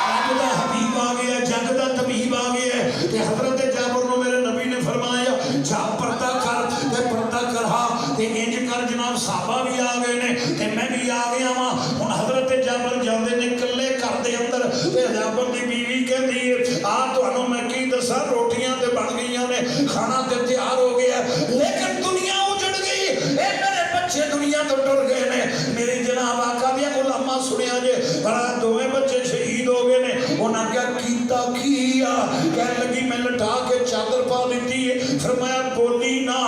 रब दा हबीब आ गया, जग दा तबीब आ गया। ते हजरत जाबर नु मेरे नबी ने फरमाया जा पर्दा कर ते पर्दा करा ते इंज कर जनाब साहबा भी आ गए ने ते मैं भी आ गया वा। हुण हजरत जाबर जांदे ने कल्ले घर दे अंदर ते जाबर दी बीवी कहंदी है आ तुहानू मैं की दसा रोटियां ते बन गईयां ने, खाना ते तैयार हो गया, लेकिन दुनिया उजड़ गई, ए मेरे बच्चे दुनिया तो टुर गए ने। मेरी जनाब आका दिया गुलामा सुनिया जे बड़ा दोवें बच्चे शहीद हो गए ने। उन्हें क्या कीता किया, कह लगी मैं लटा के चादर पा दी है। फरमाया बोली ना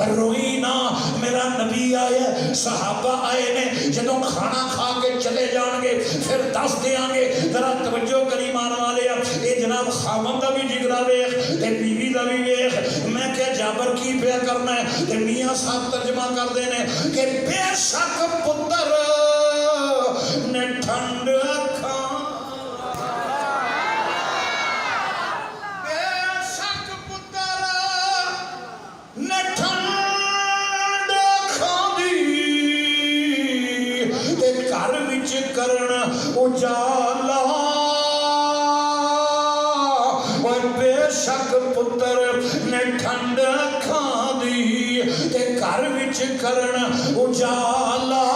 रोई ना, मेरा नबी आया, सहाबा आए ने, जदों खाना खा के चले जाएंगे फिर दस देंगे। जरा तवज्जो करी मान वाले, ये जनाब खामन का भी जिगरा वेख ते बीवी का भी वेख। मैं क्या जाबर की पिया करना है, ते मियाँ साहब तर्जमा करते हैं कि बेशक पुत्र ने ठंड अखा, बेशक पुत्र ने ठंड खादी ते घर विच करन उजाला। बेशक पुत्र ने ठंड खादी ते घर विच करन उजाला,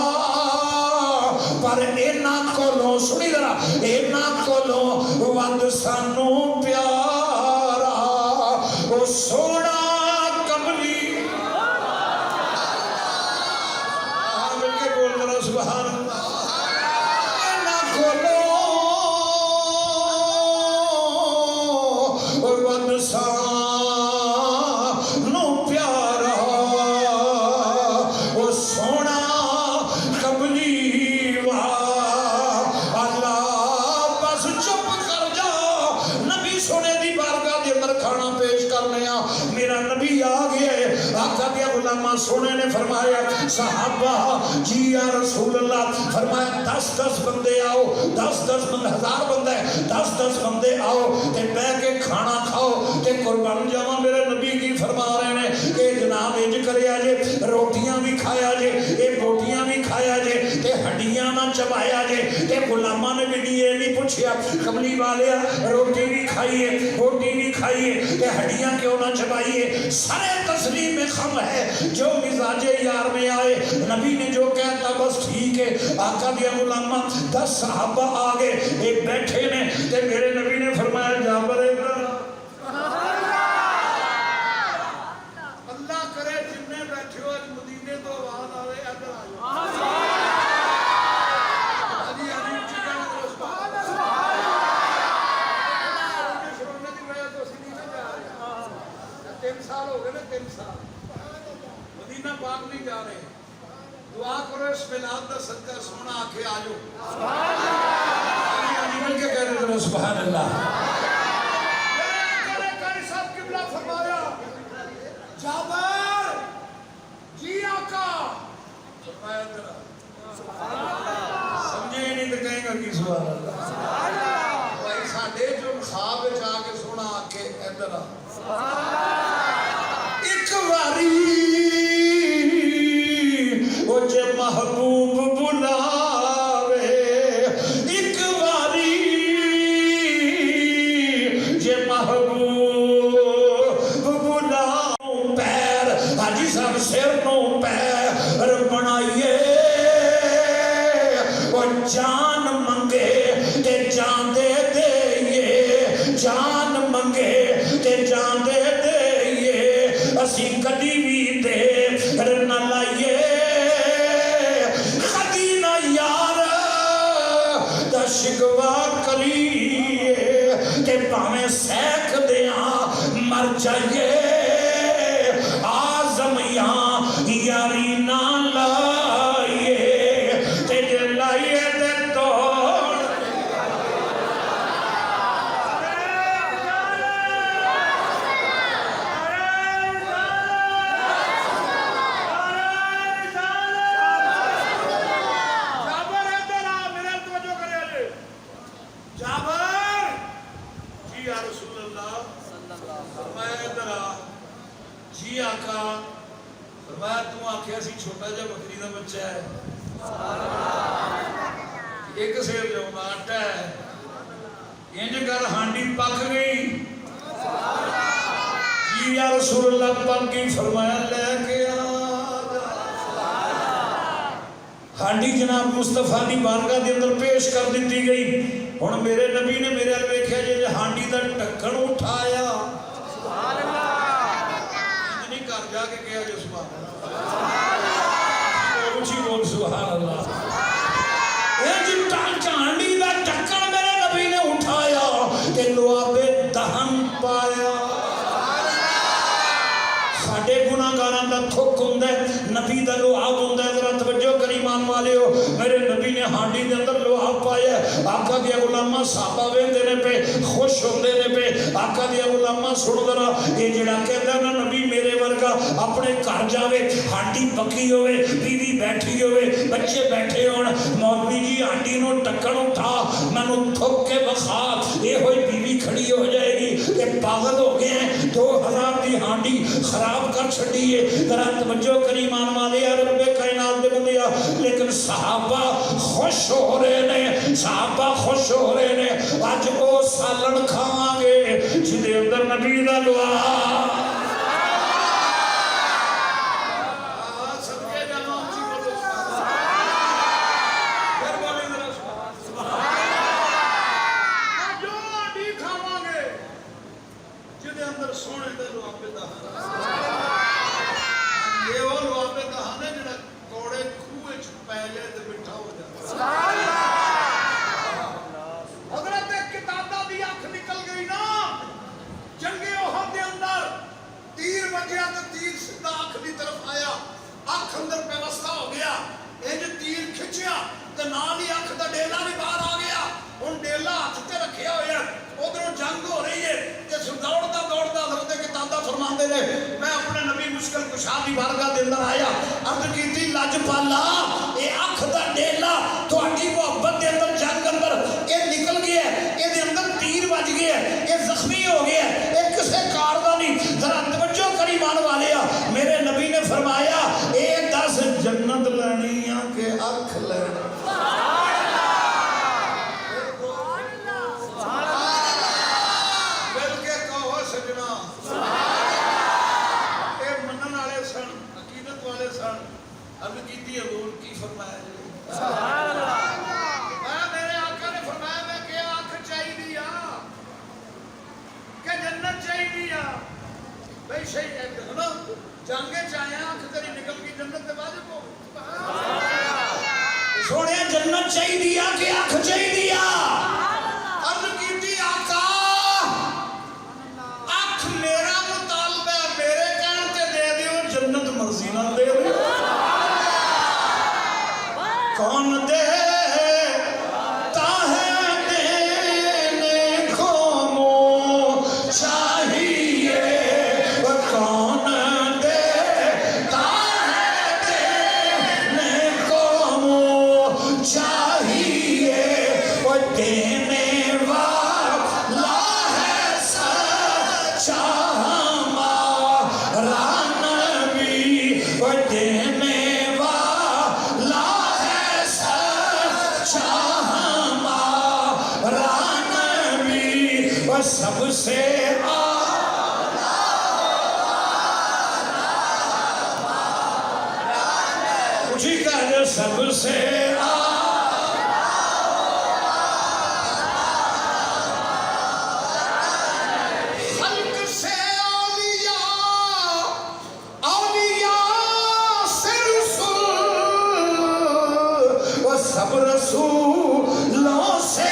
पर इन्हां कोलों सुनी जरा, इन्हां कोलों वध सानू प्यारा ओ सोना कमली। मिलके बोल जरा सुभान अल्लाह। इन्हां कोलों वध सानू प्यारा ओ सोना कमली वा। अल्लाह बस चुप कर जा, नबी सोने दी बारगाह दे अंदर खाना पेश करने आ। मेरा नबी आ गया है। आका दिया गुलामा सोने ने फरमाया सहाबा जी या रसूल अल्लाह, फरमाया 10-10 बंदे आओ, 10-10 बंदे, 1000 बंदा है, 10-10 बंदे आओ ते बह के खाना खाओ ते कुर्बान जावा। मेरे नबी की फरमा रहे ने कि जनाब इंज करिया जे, रोटियां भी खाया जे, ये बोटियां भी खाया जे ते हड्डियां ना चबाया जे। ते गुलामा ने भी ये नहीं पूछया कमली वालिया रोटी भी खाइए बोटी भी खाइए ते हड्डियां क्यों ना चबाइए। सारे तस्लीम में खम है, जो मिजाजे यार में आए, नबी ने जो कहता बस ठीक है। आका दिया गुलामा 10 सहाबा आ गए, ये बैठे ने ते मेरे नबी ने फरमाया जाबर अल्लाह करे जिन्ने बैठे हो आज मदीने तो आवाज आवे इधर आ जाओ। मदीना पाक नहीं जा रहे, दुआ करो इस मिलाद का सदका सोना आके आ जाओ। मिल के कह रहे सुभान अल्लाह। फरमाया जाबर जी आका, समझे नहीं तो कहेगा कि सुभान अल्लाह। भाई साडे जो ख्वाब में आके सोना आके इधर आ। एक बारी वो जे महबूब बुलावे, एक बारी जे महबूब बुलाओ, पैर हाजी साहब सिर नो पैर बनाइए, वो जान मंगे ते जान दे देइए, जान मंगे ते जान दे देइए, असी कदी भी दे न लाइए, कदी ना यार दा शिकवा करिए, ते भावें सैक दिया मर जाइए, आजम यहाँ यारी ना लाइए, ते जे लाइए ते तोड़ छोटा जा बकरी का बच्चा है। एक सेर जो आटा है इंज कर हांडी पक गई जी या रसूल अल्लाह पक गई फरमाया लेके आ हांडी जनाब मुस्तफा की बारगाह के अंदर पेश कर दी गई। हुण मेरे नबी ने मेरे अल वेख्या जे हांडी का ढक्कन उठाया नहीं घर जाके कहा जो सुभान अल्लाह ऊंची बोल सुभान अल्लाह हांडी का ढक्कन मेरे नबी ने उठाया ते लुआबे दहन पाया। साडे गुनाहगारां दा थुक हुंदा नबी दा लुआब हुंदा जरा तवज्जो करी मान वाले हो मेरे नबी ने हांडी दे अंदर लुआब पाया आका दे गुलामा साहबा वेंदे ने पे खुश होंदे ने पे आका दे गुलामा सुन जरा ये जेड़ा कहंदा ना नबी मेरे वर्गा अपने घर जावे हांडी पकी होवे बीवी बैठी होवे बच्चे बैठे होण मौलवी जी हांडी नु ढक्कन उठा मैनू थुक के बखा ये होई बीवी खड़ी हो जाएगी ये पागल हो गए हैं 2000 की हांडी खराब कर छड़ी है जरा तवज्जो करी मान वाले यार रब्बे कायनात दे बंदिया लेकिन सहाबा खुश हो रहे ने सहाबा खुश हो रहे ने अज वो सालन खावांगे जिदे अंदर नबी दा लुआ सबके जानो जी बोलो फिर बोले जरा सुभान अल्लाह जो हांडी खावांगे जिदे अंदर सोने दा लुआ पैदा ये वो लुआबे दहाने जिहड़ा कोड़े खूह च पै जाए ते मिठा हो जाए। हज़रत कितादा दी अख निकल गई ना जंगे ओहद दे अंदर तीर वजया ते तीर सीधा अख दी तरफ आया अख अंदर व्यवस्था हो गया इंज तीर खिंचिया ते नाल ही अख दा डेला भी बाहर आ गया हुण डेला हथ ते रखिया होया उधरों जंग हो रही है ते दौड़दा दौड़दा हज़रत कितादा फरमांदे ने मैं अपने नबी मुश्किल कुशा दी बारगाह दे अंदर आया अर्ज कीती लजपाला ये अख दा डेला तुहाडी मोहब्बत दे अंदर जंग अंदर ये निकल गया ये दे अंदर तीर वज गया ये जख्मी हो गया ये किसे कार दा नहीं जरा तवज्जो करी मान वाले मेरे नबी ने फरमाया ए 10 जन्नत लेनी आ के अख लेना जांगे चाहे आंख तेरी निकल की जन्नत दे वाजिब हो सोने जन्नत चाहिए दिया कि आंख चाहिए दिया अर्ज कीती आका आंख मेरा मुतालबा मेरे कहने ते दे दियो जन्नत मर्जी नाल दे दियो कौन दे सबसे उठी कर सबसे खल्क से औलिया औलिया से रसूल वो सब रसूलों से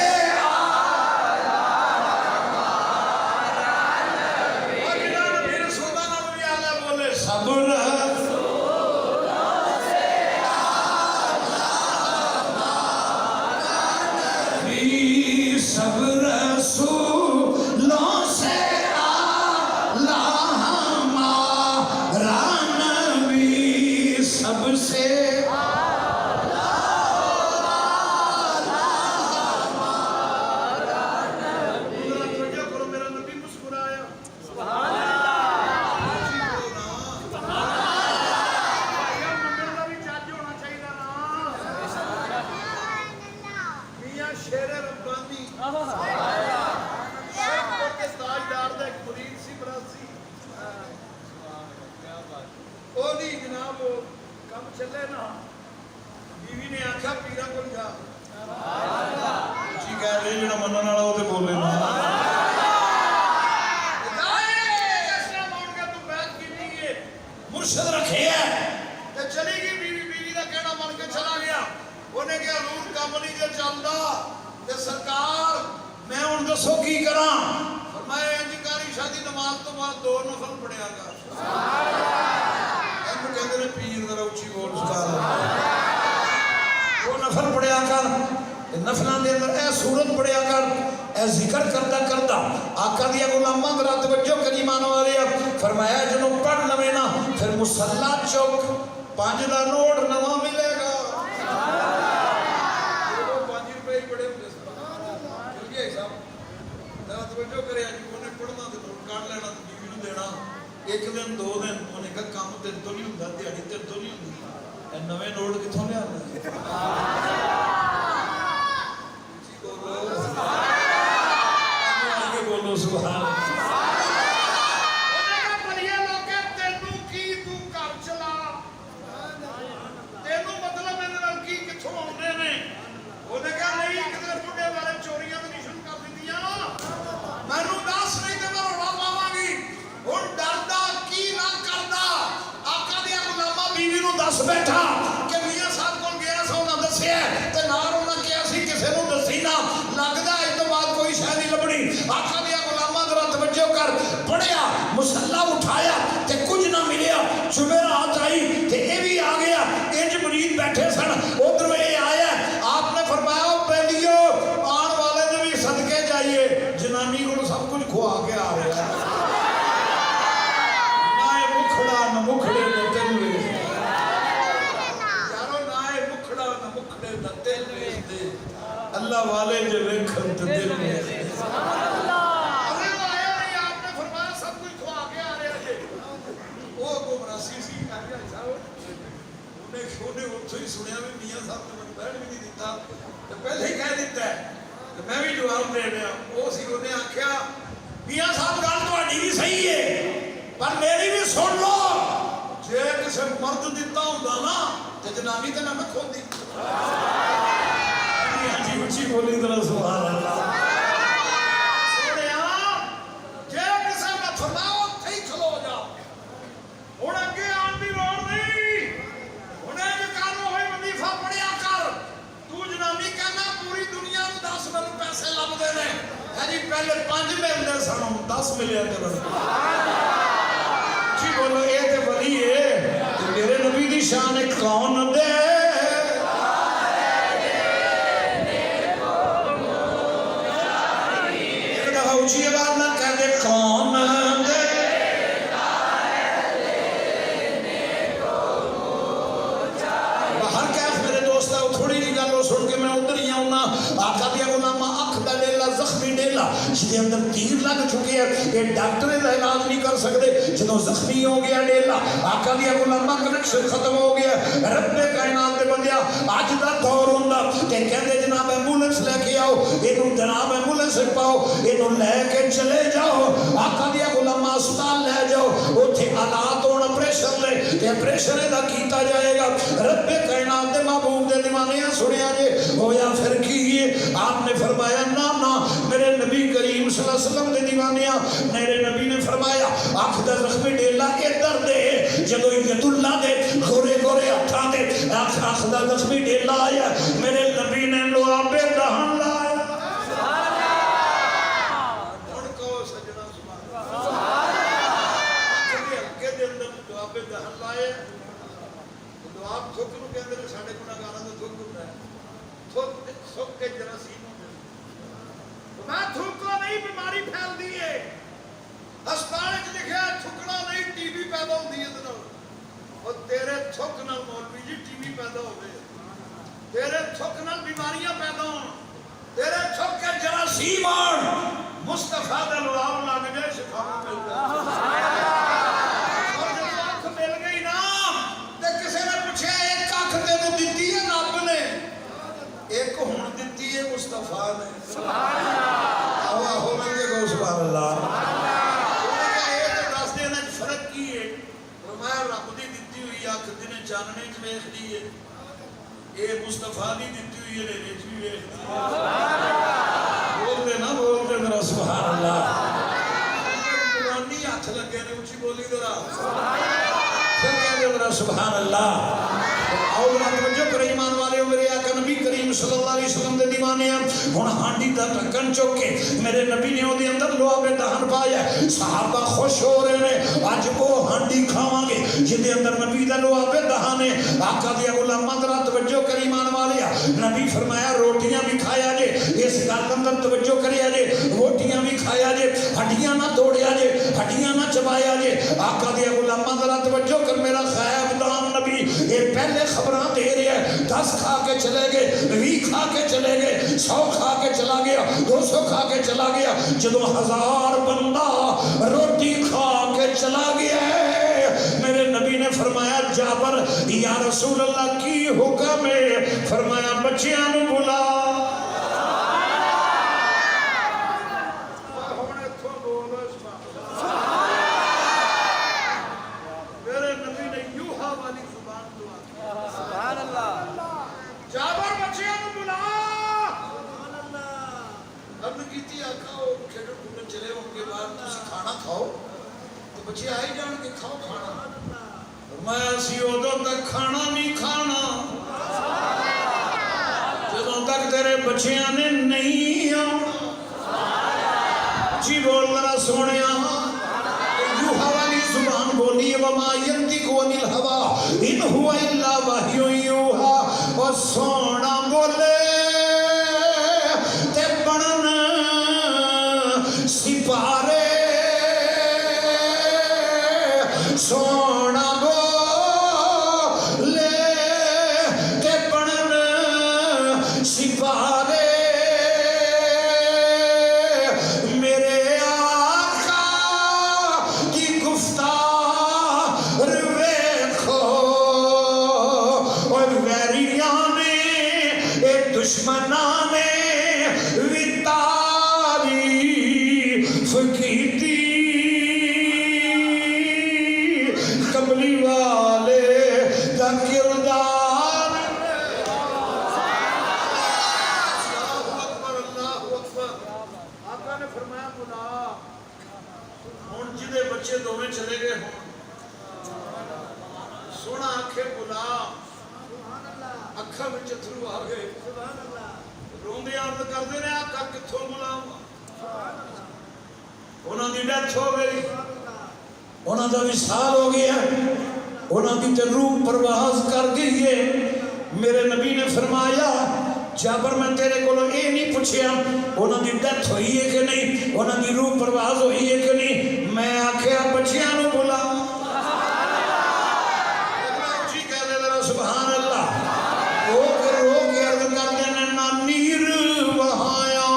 आख्या पीरा को जा जी कह रहे जो मनने वाला वो तो बोले ना मुर्शद रखे है ते चली गई बीवी बीवी का कहना मन के चला गया उन्हें क्या रूल काम नहीं जो चलता ते सरकार मैं हुन दसो की करा फरमाया इंजकारी शादी नमाज तो बाद 2 नफल पढ़िया कर सुभान अल्लाह इनको कहते ने पीर जरा ऊंची बोल सुभान अल्लाह 2 नफल पढ़िया कर नफलों के अंदर ए सूरत पढ़िया कर ए जिक्र करता करता आका दिया गुलामां जरा तवज्जो करी मानो वाले फरमाया जनो पढ़ लवे ना फिर मुसल्ला चौक 5 का नोट नवा मिलेगा सुभान अल्लाह 5 रुपए ही बड़े होंगे क्योंकि साहब जरा तवज्जो करे उन्हें पढ़ना ते नोट काट लेना ते बीवी नूं देना एक दिन 2 दिन उन्हें कहा काम तेरे तो नहीं हुंदा दिहाड़ी तेरे तो नहीं हुंदी ए नवे नोट किथों लिआंदे बोलो सुभान बैठा कि मियां साहब को गया सो ना दसिया ते नाल उन्हां किहा सी किसे नूं दसी ना लगदा इस तो बाद कोई शय नहीं लभणी आका दिया गुलामां जरा तवज्जो कर पढ़िया मुसल्ला उठाया ते कुछ ना मिलिया जुमेरात आई ते ए भी आ गया इंज मरीद बैठे सन उधर ये आया आपने फरमाया पहलियो आने वाले ने भी सदके जाइए जनानी को सब कुछ खुआ के आ रहा है ना मुखड़ा न मुखड़े न तेनू अल्लाह वाले जो वेखन तो दिल में अरे आया नहीं आपने फरमाया सब कुछ खुआ के आ रहे थे वो गुमरासी सी कर गया साहब उन्हें उठो ही सुनिया भी मियां साहब ने बैठ भी नहीं दिता तो पहले ही कह दिता है कि मैं भी जवाब दे रहा वो सी उन्हें आख्या मियां साहब गल तुम्हारी भी सही है पर मेरी भी सुन लो जे किसी मर्द दिता हुंदा ना ते जनानी ते ना मैं खोंदी ऊंची बोली तरह सुभान अल्लाह सोनिया जे किसे मैं फरमाओ थे खलो जा हुन अगे आन दी लोड़ नहीं हुने जे कानो होई वजीफा पढ़िया कर तू जनानी कहना पूरी दुनिया ਨੂੰ 10 ਮੈਨੂੰ पैसे ਲੱਭਦੇ ਨੇ ਹੈ जी पहले 5 मिलदे सन 10 मिलिया ते बन जी बोलो ये ते वली है ते मेरे नबी दी शान कौन दे ऊंची आवाज में कह दे कौन बाहर कैफ मेरे दोस्त थोड़ी जी गल सुन के मैं उधर ही आऊना आका दिया गुलामा अख दा डेला जख्मी डेला जिसके अंदर तीर लग चुके हैं ये डॉक्टर इसका इलाज नहीं कर सकते जो जख्मी हो गया डेला आका दिया गुलामा कनेक्शन खत्म हो गया रब्बे कायनात दे बंदिया अज दा दौर हुंदा ते कहंदे जनाब एंबुलेंस लेके आओ इनू जनाब एंबुलेंस पाओ इनू लेके चले जाओ आका दिया गुलामा अस्पताल ले जाओ उथे हालात होण ऑपरेशन ले ते ऑपरेशन दा कीता जाएगा रब्बे कायनात दे महबूब दे दीवाने सुनिया जे होया फिर की आपने फरमाया ना ना मेरे नबी करीम सल्लल्लाहु अलैहि वसल्लम दे दीवानिया मेरे नबी ने फरमाया आंख दा जख्मी डेला इधर दे जदों यदुल्ला दे गोरे गोरे हत्थां दे आंख दा जख्मी डेला आया मेरे नबी ने लुआबे दहन लाया सुभान अल्लाह हुन को सजना सुभान अल्लाह जेदे हल्के दे अंदर लुआबे दहन लाए लुआब थुक नु कहंदे ने साडे गुनाहगारां दा थुक हुंदा है थुक के जरासीम मैं थूको नहीं बीमारी फैलती है अस्पताल लिखा थुकना नहीं टीबी पैदा होती है और तेरे थुक नाल मौलवी जी टीबी पैदा हो गए तेरे थुक नाल बीमारियां पैदा हो तेरे थुक के जरासीम आन मुस्तफा दा लुआब लग जाए शिफा मिल जाए और जब आंख मिल गई ना ते किसी ने पूछा एक आंख तेनू दित्ती है रब ने एक हुण दित्ती है मुस्तफा ने सुभान अल्लाह आवा हो मंगे को सुभान अल्लाह उन्होंने ये तो दस दिन फर्क की है फरमाया रब दी दित्ती हुई आंख दिने चानने च वेखदी है ये मुस्तफा दी दित्ती हुई है रेच भी वेखदी बोलते ना बोलते मेरा सुभान अल्लाह कुरानी हाथ लगे ने ऊंची बोली जरा फिर कहते मेरा सुभान अल्लाह आओ तवज्जो करो ईमान वाले मेरे आका नबी करीम सल्लल्लाहु अलैहि वसल्लम दे दीवाने हुण हांडी दा ढक्कन चुक के मेरे नबी ने ओदे अंदर लोहा दहन पाया सहाबा खुश हो रहे ने अज वो हांडी खावांगे जिदे अंदर नबी दा लोहा दहन है आका दे गुलामां दा तवज्जो कर ईमान वाले नबी फरमाया रोटियां भी खाया जे इस गल अंदर तवज्जो करिया जे रोटियां भी खाया जे हड्डियां ना तोड़िया जे हड्डियां ना चबाया जे आका दे गुलामां दा तवज्जो कर मेरा खैब दाम नबी ये पहले खबरां दे रहा है 10 खा के चले गए 20 खा के चले गए 100 खा के चला गया 200 खा के चला गया जदों 1000 बंदा रोटी खा के चला गया मेरे नबी ने फरमाया जाबर या रसूल अल्लाह की हुक्म है फरमाया बच्चियां नूं बुला खाना खाओ तो बच्चे आ ही जान के खाओ खाना मैं असी उदों तक खाना नहीं खाना जदों तक तेरे बच्चियां ने नहीं आना जी बोल मेरा सोने यूहा वाली जुबान बोली वमा यंतिकु अनिल हवा इन हुवा इल्ला वह्यु यूहा और सोना बोले ते बनन सिपारे सोना बोले के बनन सिपारे मेरे आका की गुफ्तार वेखो और वैरिया ने एक दुश्मना ने वितारी फकीती कमली वाले का किरदार आका ने फरमाया बुला हुण जिदे बच्चे दोवें चले गए सोना आखे बुला अखा में अथरू आ गए रोंदे अर्ज करते ने आका कित्थों बुलावा उन्हां दी डेथ हो गई उन्हां दा विसाल हो गया उन्हां दी ते रूह परवाज कर गई है मेरे नबी ने फरमाया जाबर मैं तेरे कोलों ये नहीं पूछया उन्हां दी डेथ हुई है कि नहीं उन्हां दी रूह परवाज हुई है कि नहीं मैं आख्या बच्चियां नूं बुला जी कह दे जरा सुभान अल्लाह रो के अर्ज करदे ने नानीर वहाया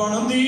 बनदी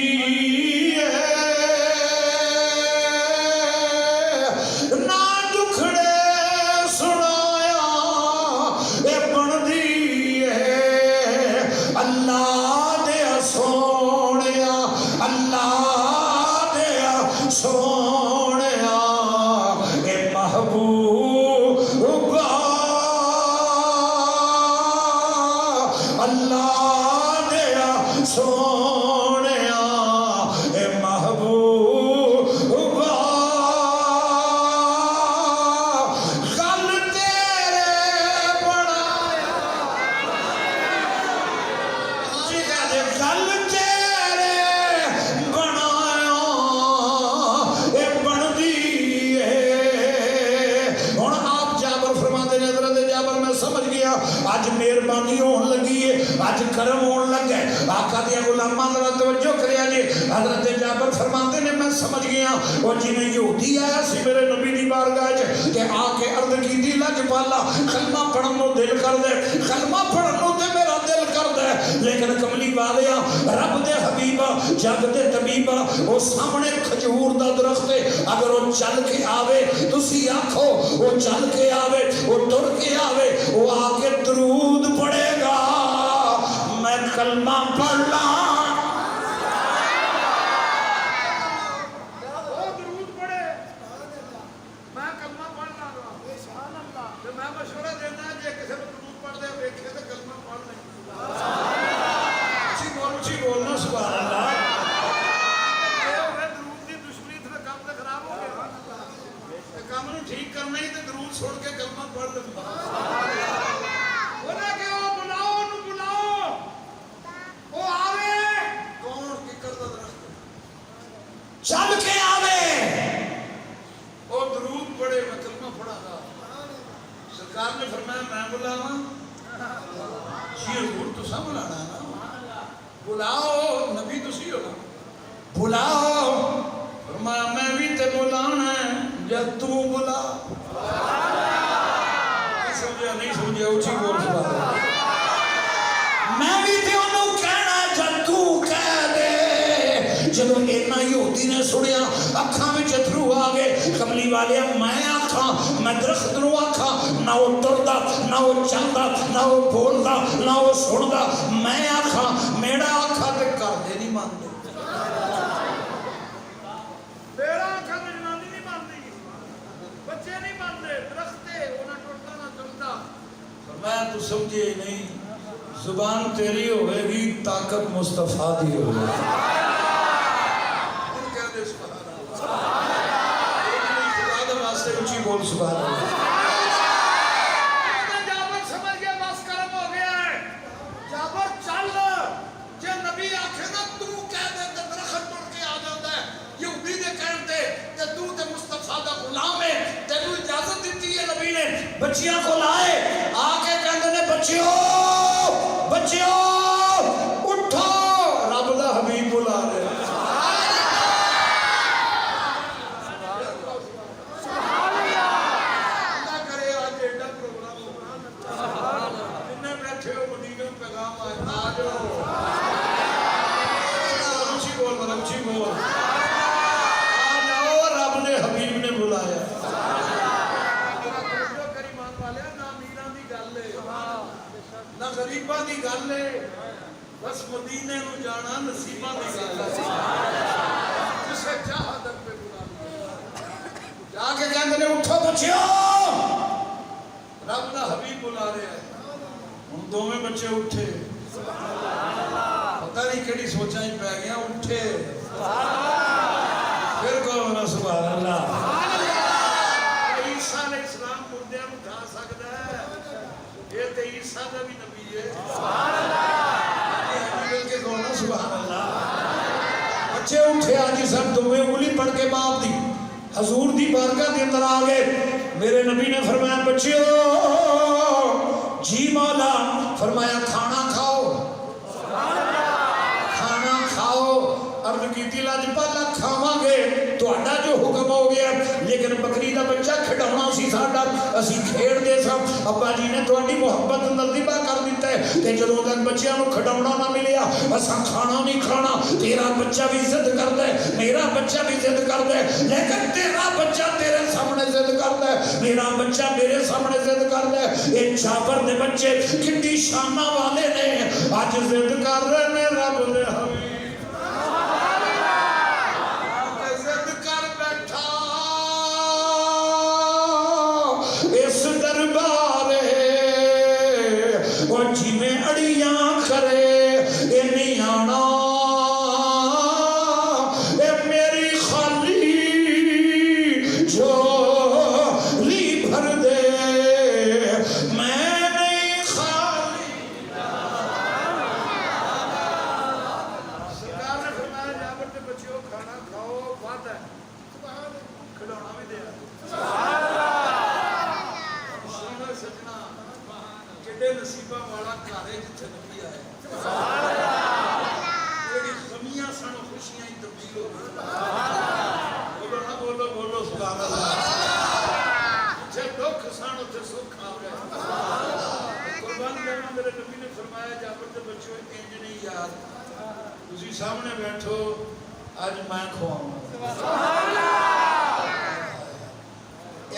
अज मेहरबानी होने लगी है अज करम होने लगा आका दिया गुलामां जरा तवज्जो करिया जी हजरत जाबर फरमाते ने मैं समझ गया और जिवें यहूदी आया सी मेरे नबी दी बारगाह च ते आके अर्ज कीती लजपाला कलमा पढ़न नु दिल करदा कलमा पढ़न नु ते मेरा दिल करदा लेकिन कमली वालिया रब दे हबीबा जग दे तबीबा ओ सामने खजूर दा दरख्त है अगर वो चल के आवे तुसी आखो वो चल के आवे वो तुर के आवे वो आके दरूद पढ़ेगा मैं कलमा पढ़ ला दरूद पढ़े मैं कलमा पढ़ ला मैं मशवरा देना जे किसी को दरूद बुलाना ना, बुलाओ नबी तुसी हो ना, बुलाओ। फरमाया मैं भी ते बुलाना है जब तू बुला। नहीं समझे उची बोल सुभान। मैं भी ते उन्होंने कहना जब तू कह दे। जब इन्ना यहूदी ने सुनिया अखां विच अथरू आ गए। कमली वाले मैं आखा, मैं दरख्त नूं आखा, ना वो तुरदा, ना वो चलदा, ना वो बोलदा, ना वो सुनदा। मैं आखा, मेरा आखा ते करदे नहीं मानदे। मेरा आखा ते जनानी नहीं मानदी, बच्चे नहीं मानदे, दरख्त है वो ना टुटदा ना चलदा। मैं तो समझे नहीं, जुबान तेरी होगी ताकत मुस्तफा दी होगी। ऊंची बोल सुभान अल्लाह। जाबर समझ गया बस कर्म हो गया है। जाबर चल जे नबी आखे ना तू कह दे ते दरख्त टुट के आ जाता है। यहूदी दे कहते ते तू ते मुस्तफा दा गुलाम है, तेनू इजाजत दी है नबी ने। बच्चियां को लाए आके कहते ने बच्चियों बच्चियों उठो, रब दा हबीब बुला रहे। गरीबा की गल है, बस मदीने को जाना नसीबा की गल है। जिसे चाह दर पे बुला जाके कहते ने उठो बच्चियों, रब दा हबीब बुला रहा है। हुण दोवें बच्चे उठे, पता नहीं केड़ी सोचा ही पै गया, उठे फिर कहो ना सुभान अल्लाह। ईसा ने इस्लाम मुर्दे उठा सकता है, ये तो ईसा का भी नबी है। बच्चे उठे आज सब दोवें उंगली पढ़ के बाप दी हजूर दी बारगाह के अंदर आ गए। मेरे नबी ने फरमाया बच्चियों जी मौला, फरमाया खाना खाओ, खाना खाओ। अर्ज की लाजपाला खावांगे, तुहाडा जो हुक्म हो गया, लेकिन बकरी का बच्चा खिडौना सी साडा, असी खेडदे सां। अब्बा जी ने तुहाडी मुहब्बत नसीबा कर दिता है ते जदों तक बच्चियां नूं खिडौना ना मिलिया असां खाना नहीं खाना। तेरा बच्चा भी जिद करदा है, मेरा बच्चा भी जिद करदा है, लेकिन तेरा बच्चा तेरे सामने जिद करदा है, मेरा बच्चा मेरे सामने जिद करदा है। ये जाबर दे बच्चे कितनी शाना वाले ने, अज जिद कर रहे ने रब दे हबीब। जिमें अड़ियां करे ये नहीं आना, ये मेरी खाली झोली भर दे, मैं नहीं खाली। सरकार ने फरमाया जाबर के बच्चों खाना खाओ, बात है खिलौना भी दिया। सजना किडे नसीबा वाला घर है जिथे नबी आए, जेड़ी गमियां सन खुशियां ही तब्दील हो गई। बोलो ना बोलो, बोलो सुभान अल्लाह। जिथे दुख सन उथे सुख आ गए। कुर्बान जाना मेरे नबी ने फरमाया जाबर के बच्चों इंज नहीं यार, तुसी सामने बैठो आज मैं खुआऊंगा।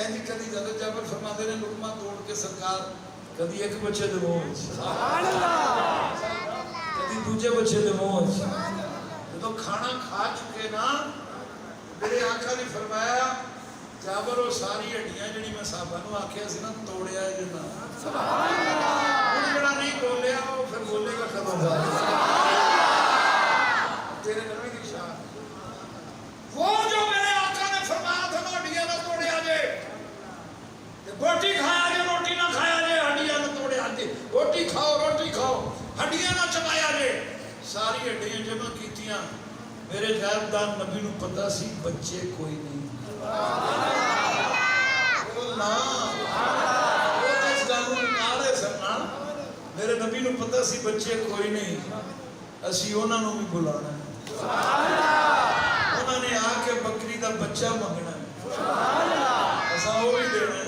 इंज कदी जब जाबर फरमाते ने लुकमा तोड़ के सरकार कदी एक बच्चे दे मुंह कदी दूजे बच्चे दे मुंह। जो खाना खा चुके ना, मेरे आका ने फरमाया जाबर वो सारी हड्डियां जी मैं साहबा नूं आखिया सी ना तोड़िया जिन्ना, जड़ा नहीं बोलिया वो फिर बोलेगा कदों तेरे नबी की शान। वो जो मेरे आका ने फरमाया था ना हड्डियां ना तोड़िया जे, रोटी खाया जे रोटी ना खाया जे, हड्डियां ना तोड़िया जे, रोटी खाओ हड्डियां ना चबाया जे। सारी हड्डियां जमा कीतियां, मेरे जायदान नबी नूं पता सी बच्चे कोई नहीं। ना वो इस गल नूं नारे सन ना मेरे नबी नूं पता सी बच्चे कोई नहीं, असी उन्होंने भी बुलाना है। उन्होंने आके बकरी का बच्चा मंगना है, असा वो भी देना है।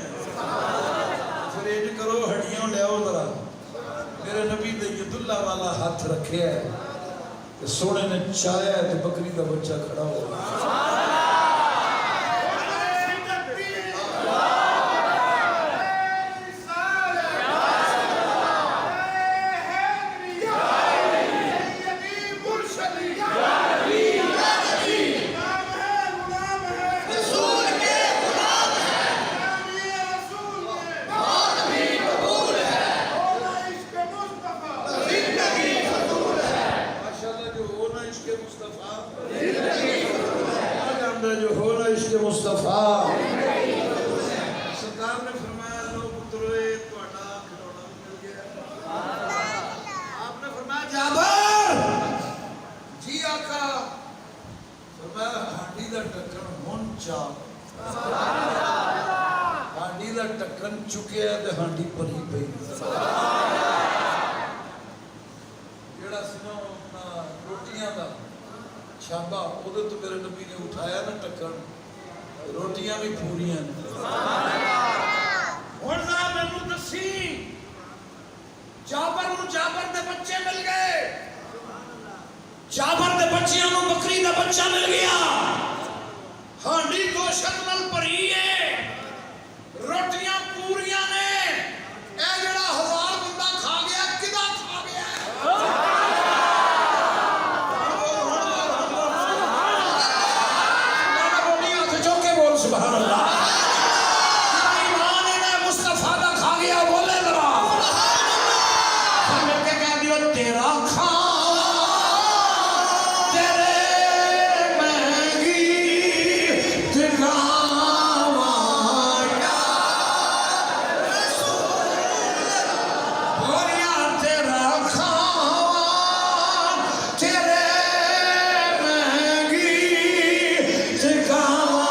फिर इंज करो, हड्डियां लियाओ जरा। मेरे नबी ने यदुल्ला वाला हाथ रखे है, तो सोने ने चाया तो बकरी का बच्चा खड़ा हो गया। जो हो ना इसके मुस्तफा सरकार ने फरमाया, लो पुत्रो तुहाडा खिलौना मिल गया। आपने फरमाया, जाबर जी आका। फरमाया, हांडी दा ढक्कन हुण चाक। हांडी दा ढक्कन चुकिया ते हांडी भरी पई। जेड़ा सी ना रोटियां दा छाबा, उदे तो मेरे नबी ने उठाया ना ढक्कन, रोटियां भी पूरियां ने। हुण जरा मैनू दसी, जाबर नूं जाबर दे बच्चे मिल गए, जाबर दे बच्चियां नूं बकरी दा बच्चा मिल गया। हांडी गोशत नाल भरी है, रोटियां पूरियां ने। ए जेड़ा 1000 बंदा खा गया, किदा खा गया? सुभान अल्लाह। ईमान है मुस्तफा दा खा गया, बोले जरा मिल के कह दियो, तेरा खा तेरे महंगी दिखावा बोलिया, तेरा खावा तेरे महंगी दिखावा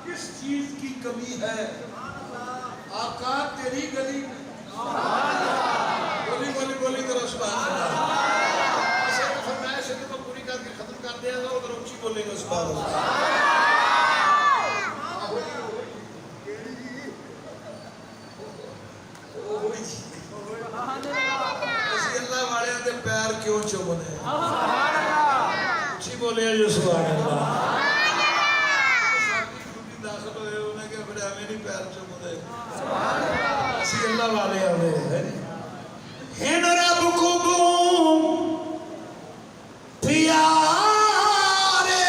किस चीज की कमी है आका तेरी गली में? बोली बोली बोली करो सुभान अल्लाह। ऐसे तो फरमाइश है तो पूरी करके खत्म कर दिया तो उधर ऊंची बोलेंगे सुभान अल्लाह। अल्लाह वाले दे पैर क्यों चुमने? ऊंची बोले जो सुभान अल्लाह। अल्लाह वाले आवे हैं रब को प्यारे,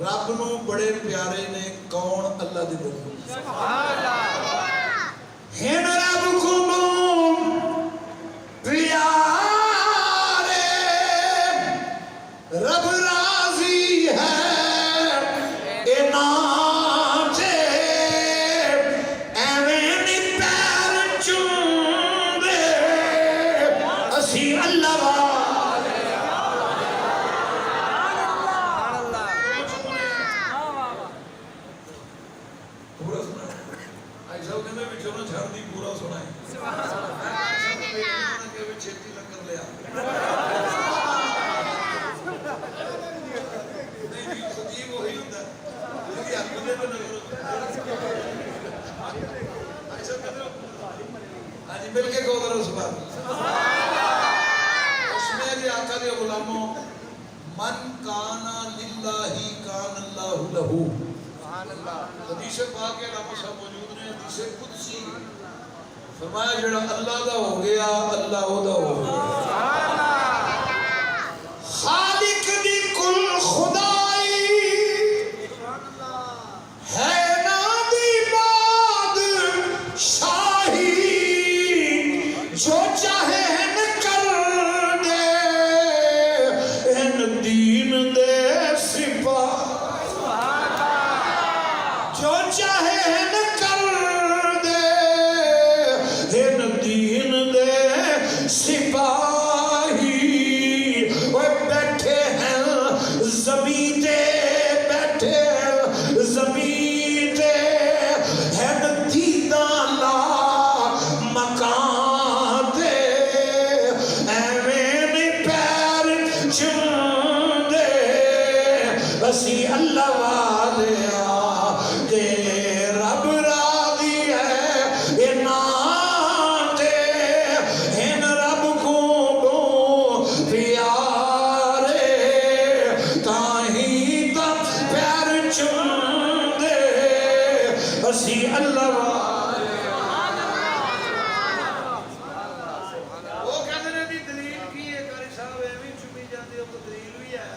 रब नू बड़े प्यारे ने कौन? अल्लाह दे बंदे हैं रब को प्यारे, रब राजी है ना मिल के कहो जरा सुभान उसमें भी आका दे गुलामों मन काना लिल्लाहि कान अल्लाहु लहू सुभान अल्लाह हदीस पाक के अलावा सब मौजूद ने हदीस कुदसी फरमाया जेड़ा अल्लाह दा हो गया अल्लाह ओदा हो गया सुभान अल्लाह खालिक दी कुल खुदाई सुभान अल्लाह है ना दी बादशाही जो चाहे न कर दे इन दीन दे सिपा जो चाहे न कर दे इन दीन दे सिपाही वो बैठे हैं ज़मीन पे बैठे हैं ज़मीन पे है दीदा ला मकान दे एवें नहीं पैर चुमदे असी अल्लाह वाले दे रब राजी है इनाम दे इन रब को दो प्यारे ताही तब पैर चुमदे असी अल्लाह वाले वो कहते ने दी दलील की है कारी साहब एवं चुमी जाते हो तो दलील भी है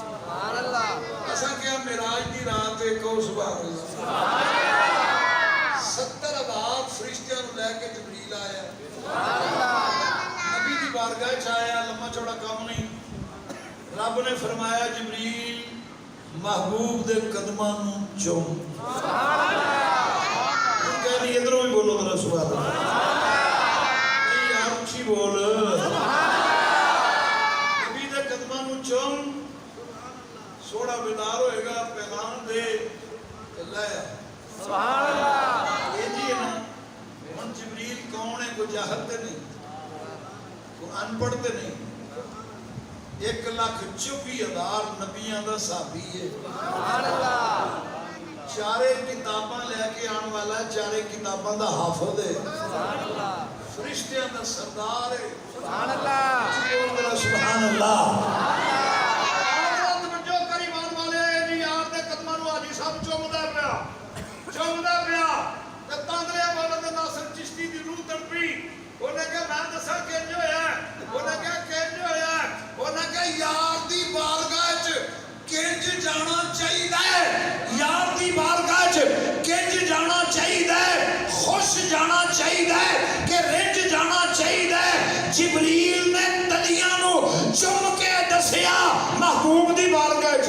सुभान अल्लाह असा क्या मिराज दी रात देखो सुभान अल्लाह 70,000 फरिश्तियां नु लेके जिब्रील आया सुभान अल्लाह नबी दी बारगाह च आया लम्मा चौड़ा काम नहीं रब ने फरमाया जिब्रील महबूब दे कदमां नु चूम सुभान अल्लाह कहनी इधरों भी बोलो जरा सुभान अल्लाह यार ऊंची बोल नबी दे कदमां नु चूम सोड़ा बेदार होएगा पैगाम दे लाया सुभान अल्लाह ये जी है ना मन जिब्रील कौन है कोई जाहिल ते नहीं कोई अनपढ़ ते नहीं 1,24,000 नबियां दा साहबी है सुभान अल्लाह चारे किताबां लेके आने वाला चारे किताबां दा हाफिज है सुभान अल्लाह फरिश्तियां दा सरदार है सुभान अल्लाह सुभान अल्लाह चुमदा पिया ते तांदले वाला दे नासर चिश्ती दी रूह तड़पी ओने कहा मैं दसा किंज होया ओने कहा किंज होया ओने कहा यार दी बारगाह च किंज जाना चाहिए यार दी बारगाह च किंज जाना चाहिए खुश जाना चाहिए कि रिंज जाना चाहिए जिब्रील ने तलियां नु चुम के दसिया महबूब दी बारगाह च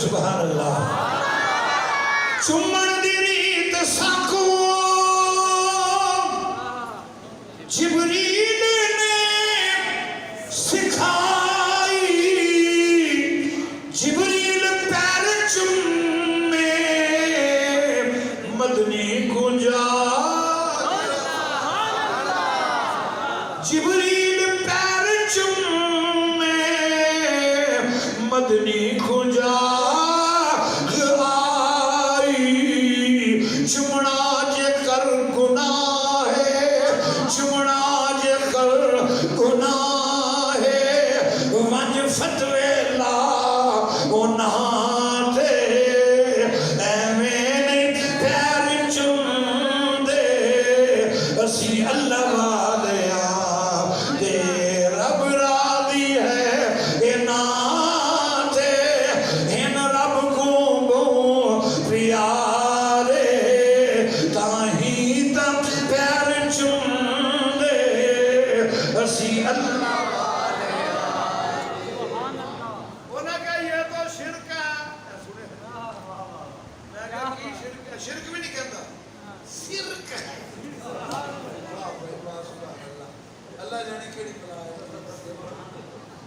सुभान अल्लाह चुम्मन दी रीत साकू जिब्रील ने सिखाई जिब्रील पैर चुम्मे मदनी को जा जिब्रील पैर चुम्मे मदनी को जा चुमना जे कर गुनाह है चुमना जे कर गुनाह है वंज फतवे ला ओ नहाते एवें नहीं पैर चुमदे असी अल्लाह वाले दे रब राजी है इनाते इन रब को गो प्रिया असी अल्लाह वाले उन्होंने कहा ये तो शिरक है मैं कहा की शिरक है शिरक भी नहीं कहता शिरक है अल्लाह जाने केड़ी बला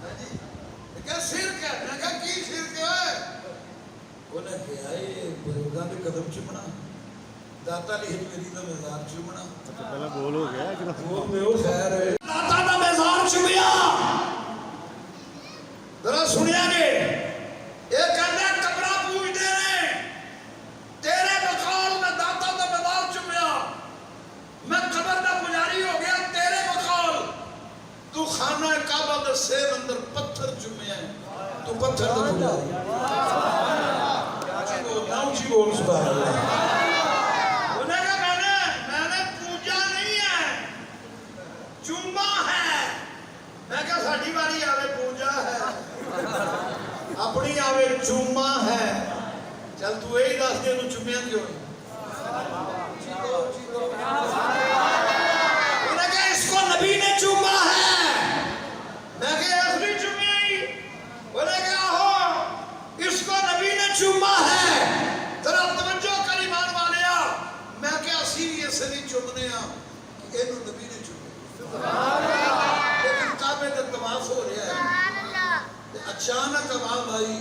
है जी क्या शिरक है मैं कहा की शिरक है उन्होंने कहा ये बुजुर्गों के कदम चुमना दाता ली हजमेरी दा मज़ार चुमना तो पहला बोल हो गया कि वो में वो खैर है दाता दा मज़ार चुमिया जरा सुनिया ने ये कहंदा कब्रा पत्थर का पुजारी ऊंची बोल सुभान अल्लाह मैंने पूजा नहीं है चुम्मा है मैं क्या साड़ी वाली आवे पूजा है अपनी आवे चुम्मा है चल तू यही दस दे तू चुम्मिया क्यों उन्हें क्या इसको नबी ने चुम्मा है मैं क्या असली चुम्मी उन्हें क्या हो इसको नबी ने चुम्मा है जरा तवज्जो कर ईमान वाले मैं क्या सीरियस नहीं चुमने एनू नबी ने चुमे लेकिन काबे का तवाफ हो रहा है अचानक आवाज आई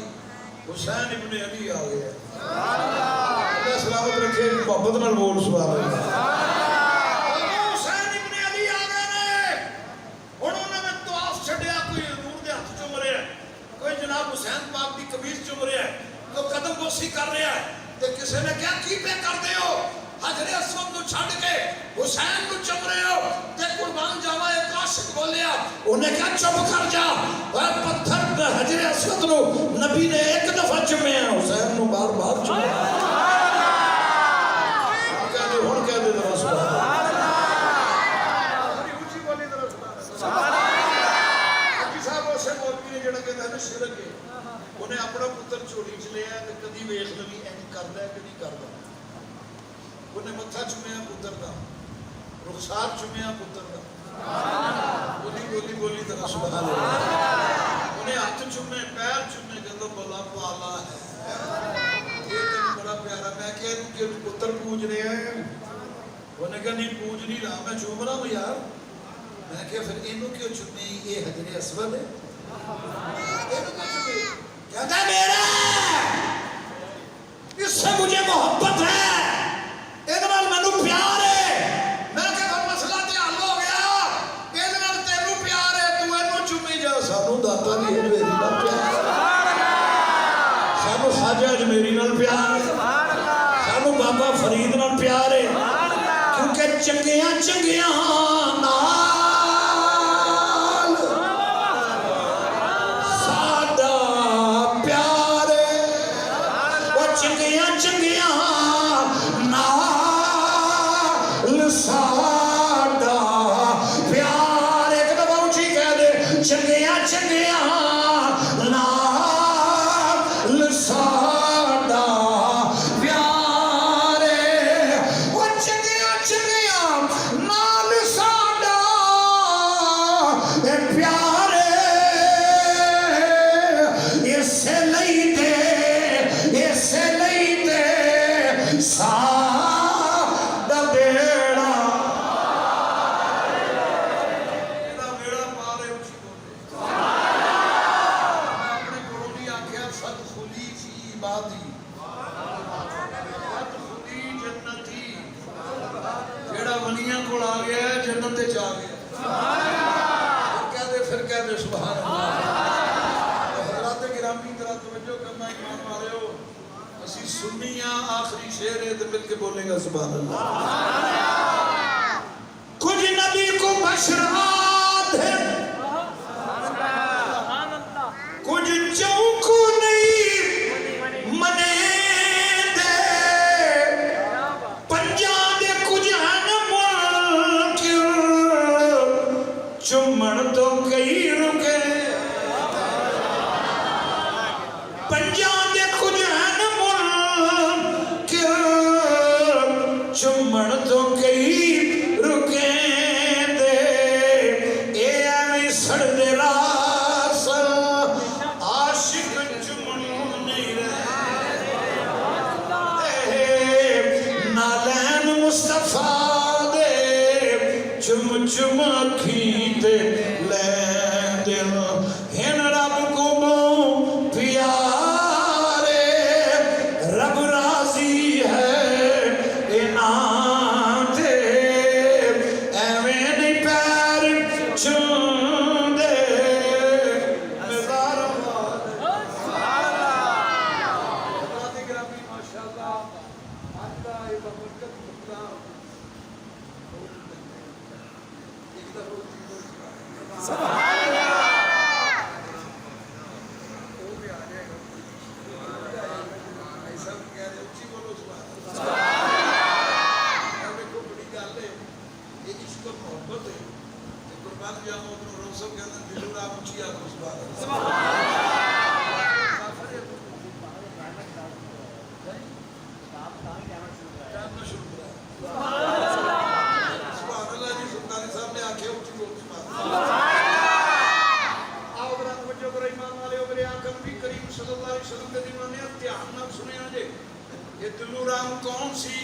हुसैन इब्ने अली आ गया अल्लाह सलामत रखे मोहब्बत नाल बोल सुभान अल्लाह हुसैन इब्ने अली आ गए ने हुण उन्होंने तवाफ छड्या कोई नूर दे हाथ चुम रहा है कोई जनाब हुसैन पाक दी कमीज चुम रहा है तो कदम बोसी कर रहा है ते किसी ने क्या की पे करते हो हजरे अस्वद नु छड़ के हुसैन नु चुम रहे हो ते कुर्बान जावा एक आशिक बोलिया उन्हें क्या चुप कर जा और पत्थर हजरे अस्वद नु नबी ने एक दफा चुमया हुसैन नु बार-बार चुमया कहते हुण कहते जरा सुभान अल्लाह ऊंची बोली जरा सुभान अल्लाह जी साहब उसे मौलवी ने जेड़ा कहता है शिरक है उन्हें अपना पुत्र झोली च लिया ते कदी वेख लवी इंज करदा है कि नहीं करदा उन्हें मत्था चुमया पुत्र का रुखसार चुमया पुत्र का बोली बोली बोली तरह सुभान अल्लाह उन्हें हाथ चुमे पैर चुमे कहते बला पाला है ये तो बड़ा प्यारा मैं कह दूं कि पुत्र पूज रहे हैं उन्हें कहा नहीं पूज नहीं रहा मैं चुम रहा हूँ यार मैं क्या फिर इन्हों क्यों चुमे ये हजरे अस्वद है कहता है मेरा इससे मुझे मोहब्बत है ਇਹਦੇ ਨਾਲ ਮੈਨੂੰ ਪਿਆਰ ਹੈ ਮੈਂ ਕਿਹਾ ਮਸਲਾ ਤੇ ਹੱਲ ਹੋ ਗਿਆ ਇਹਦੇ ਨਾਲ ਤੈਨੂੰ ਪਿਆਰ ਹੈ ਤੂੰ ਇਹਨੂੰ ਚੁੰਮੀ ਜਾ सानू दाता दी मेरी नाल प्यार सानू खाजा अजमेरी नाल प्यार ਸਾਨੂੰ ਬਾਬਾ ਫਰੀਦ ਨਾਲ ਪਿਆਰ ਹੈ ਕਿਉਂਕਿ ਚੰਗੀਆਂ ਚੰਗੀਆਂ ਨਾਲ ਸਾਡਾ ਪਿਆਰ ਹੈ ਉਹ ਚੰਗੀਆਂ ਚੰਗੀਆਂ साडा प्यार एक दफा ऊंची कह दे चंगिया चंगिया नाल साडा प्यार वो चंगिया चंगिया नाल साडा प्यार इसे लईते सा आखिरी शेर है तो मिलके बोलेगा सुभान अल्लाह कुछ नबी को बशरात है कुछ चौकू नहीं मने दे पंजाब कुछ चुमन तो कई रुके पंजाब चुमन तो कई रुके दे सल्लल्लाहु अलैहि वसल्लम के दीवाने ध्यान नाल सुनिया जे ये दिल्लू राम कौन सी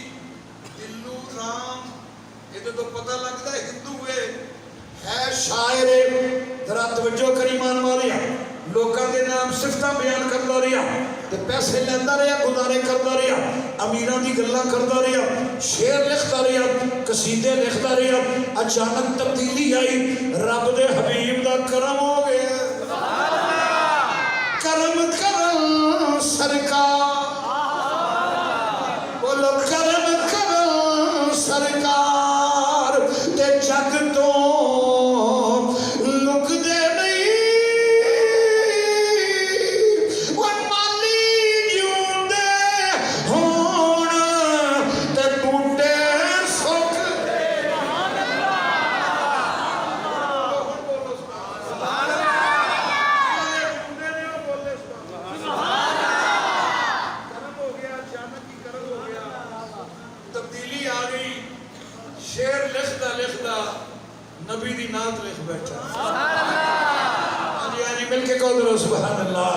दिल्लू राम ये तो पता लगता है हिंदू है शायर जरा तवज्जो करी मान वालिया लोगों के नाम सिफत बयान करता रहा ते पैसे लेंदा रहा गुजारे करता रहा अमीरां दी गल्लां करता रहा शेर लिखता रहा कसीदे लिखता रहा अचानक तब्दीली आई रब दे हबीब दा करम हो गया करम करम सरकार बोलो करम करम सरकार ते जग तो लुकदे नहीं वो माली जिउंदे होण ते बूटे सुख तब्दीली आ गई शेर लिखता लिखता नबी दी नात लिख बैठा हाँ जी मिलके कहो दरो सुभान अल्लाह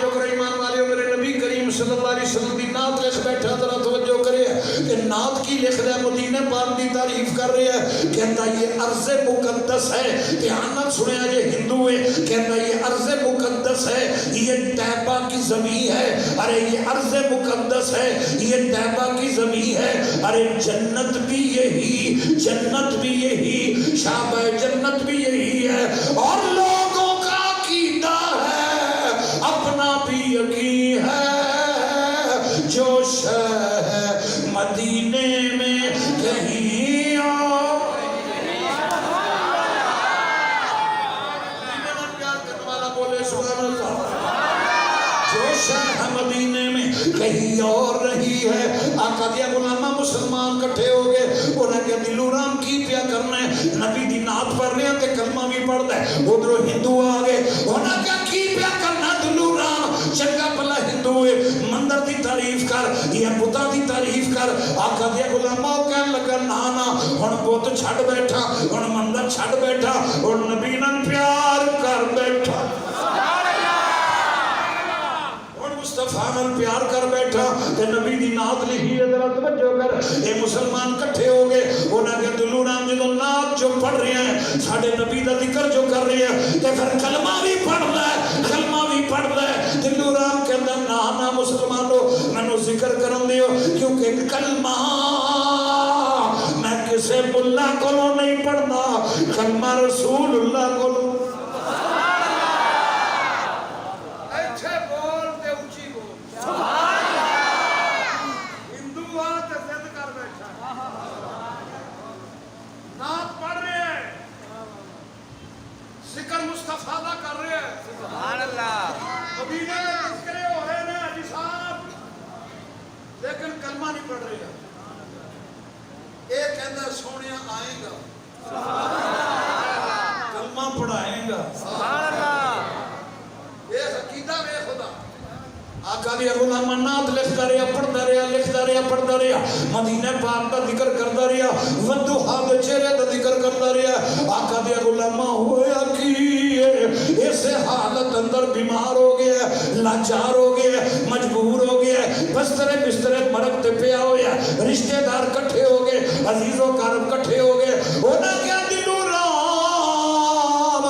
जो करे ईमान वालियों मेरे नबी करीम सल्लल्लाहु अलैहि वसल्लम दी नात लिख बैठा जरा तवज्जो करे कि नात की लिख रहा है मदीने पाक की तारीफ कर रहा है कहता ये अर्ज़े मुकद्दस है ध्यान नाल सुनिया जे हिंदू है कहता ये अर्ज़े मुकद्दस है ये तैबा की ज़मीन है अरे ये अर्ज़े मुकद्दस है ये तैबा की ज़मीन है अरे जन्नत भी यही शाबा जन्नत भी यही है और लोगों का कीदा है अपना भी यकीन है जो शहर मदीने में कहीं और प्यार करने वाला बोले सुभान अल्लाह जो शहर मदीने में कहीं और रही है आका दिया गुलामा मुसलमान इकट्ठे हो गए उन्हें क्या दिलू राम की पिया करना है नबी दी नात पढ़ रहे हैं ते कलमा भी पढ़ता है उधरों हिंदू आ गए उन्हें क्या की पिया करना दिलू राम चंगा भला हिंदू है मंदिर की तारीफ कर या बुता की तारीफ कर आका दिया गुलामा कह लगा ना ना हुण बुत छड़ बैठा हुण मंदिर छड़ बैठा और नबी नाल प्यार कर बैठा मुस्तफा नाल प्यार कर बैठा ते नबी दी नात लिखी है जरा तवज्जो कर ये मुसलमान इकट्ठे हो गए उन्हां के दिलू राम जो नात जो पढ़ रहे हैं साडे नबी दा जिक्र जो कर रहे हैं ते फिर कलमा भी पढ़ ले दिलू राम कहंदा ना ना मुसलमानो मैनू जिक्र करन दियो क्योंकि कलमा मैं किसे मुल्ला कोलों नहीं पढ़ना कलमा रसूलुल्लाह कोलों मुस्तफा दा कर रहे हैं सुभान अल्लाह मदीने में तस्करे हो रहे हैं हाजी साहब लेकिन कलमा नहीं पढ़ रहे हैं ये कहता सोनिया आएगा सुभान अल्लाह कलमा पढ़ाएगा सुभान अल्लाह ये अकीदा वे खुदा आका दी गुलामा नात लिखता रहा पढ़ता रहा पढ़ता रहा मदीने पाक का जिक्र करता रहा वदुहा दे चेहरे का जिक्र करता रहा आका दी गुलामा होया की इस हालत अंदर बीमार हो गया लाचार हो गया मजबूर हो गया बिस्तरे मरक ते पिया होया रिश्तेदार इकट्ठे हो गए अजीजों कारब इकट्ठे हो गए उन्हें क्या दिलू राम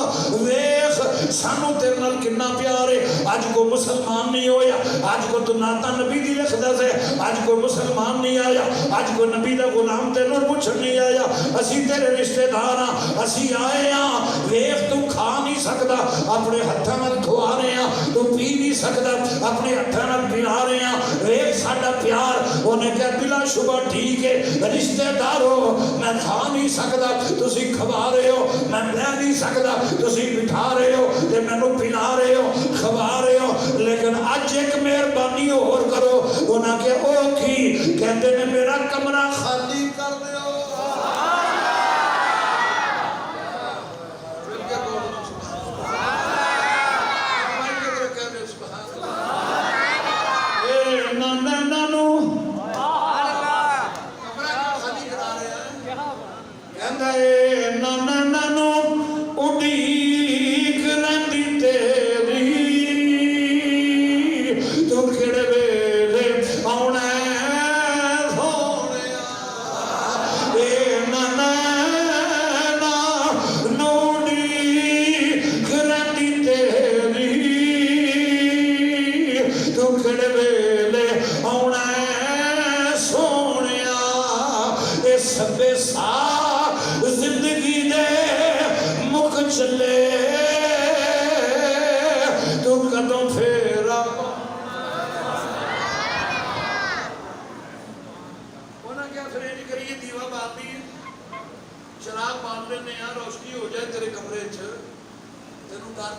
वेख सानू तेरे नाल कितना प्यार है आज को मुसलमान नहीं होया आज को तू नाता नबी दी लिखदा से आज को मुसलमान नहीं आया आज को नबी दा गुलाम तेनों पूछन नहीं आया असी तेरे रिश्तेदार हां असी आए हां वेख तू खा नहीं सकदा अपने हत्थां नाल खवा रहे हां तू पी नहीं सकदा अपने हत्थां नाल पिला रहे हां वेख साडा प्यार उन्हें कहा बिला शुबा ठीक है रिश्तेदार हो मैं खा नहीं सकदा तुसी खवा रहे हो मैं ले नहीं सकदा तुसी बिठा रहे हो ते मैनू पिला रहे हो खवा रहे हो लेकिन अज एक मेहरबानी और करो उन्हें के ओ की कहते ने मेरा कमरा खाली कर दो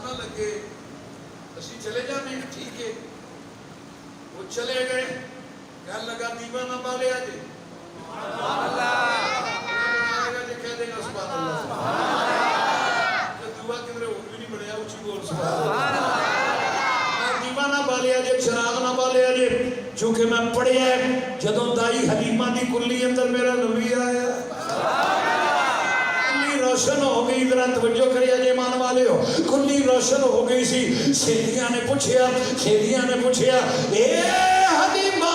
ना लगे असी चले जाने ठीक है। वो चले गए, कह लगा दीवा ना बाले आज आएगा जो कह देगा सुभान अल्लाह। दीवा किधरे और भी नहीं बढ़िया उची बोल सुभान अल्लाह। दीवा ना बाले आज, शराब ना बाले आज, चूंकि मैं पढ़िया जदों दाई हलीमा दी कुल्ली अंदर मेरा नबी आया, रोशन हो गई। जरा तवज्जो करिए जे मान वाले हो, कुल्ली रोशन हो गई सी। सहेलियां ने पूछया ए हलीमा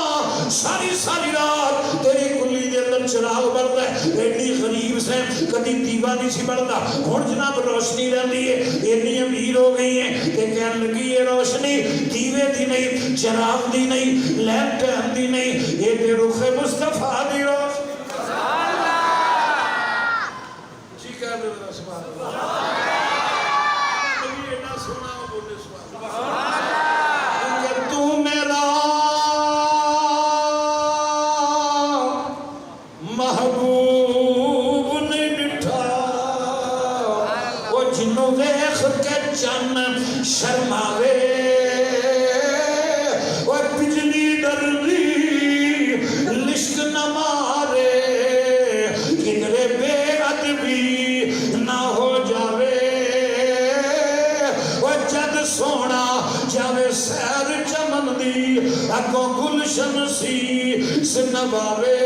सारी सारी रात तेरी कुल्ली दे अंदर चिराग बरदा है, एडी गरीब से कदी दीवा नहीं सी बरदा, हुण जनाब रोशनी रहंदी है, इतनी अमीर हो गई है कि कहन लगी ये रोशनी दीवे दी नहीं, चिराग दी नहीं, लैंप दी नहीं, ये ते रुखे मुस्तफा दी रोशनी। तू मेरा महबूब नहीं डिठा, वो जिन्हों वेख के चन शर्मावे, वो बिजली डरदी लिश्क न मारे, किधरे बेअदबी ना हो जावे, वो जद सोना जावे सैर चमन दी अगों गुलशन सी नवावे,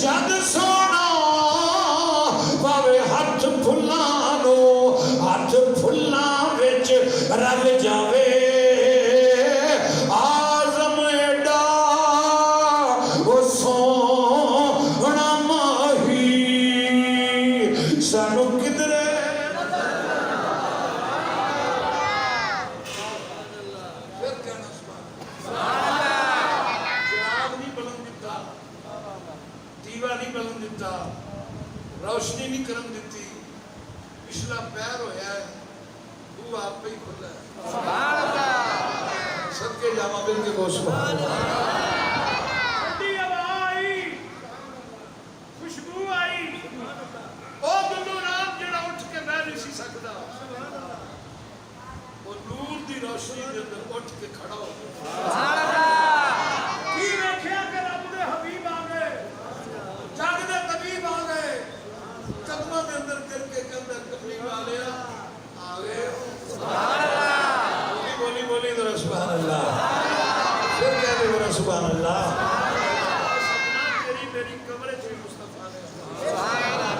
जद सोना पावे हाथ फुल्लां हाथ फुल्लां विच रल जावे, आज़म एडा वो सोना माही सानू किधरे रोशनी नहीं करन देती, पिछला पैर होया है तू आप पे ही खुला है। सुभान अल्लाह, सदके जावा बिल के गो सुभान अल्लाह। ठंडी हवा आई, खुशबू आई, ओ दुल्लू राम जेड़ा उठ के बैठ नहीं सी सकदा, वो नूर दी रोशनी दे अंदर उठ के खड़ा हो गया। सुभान अल्लाह। की वेखिया कि रब दे हबीब आ गए, जग दे तबीब आ गए, कदमां दे अंदर करके कहंदा कमली वालिया आ गए। सुभान अल्लाह। बोली बोली जरा सुभान अल्लाह, फिर कह दे जरा सुभान अल्लाह। सपना तेरी मेरी कब्र च मुस्तफा ने, सुभान अल्लाह।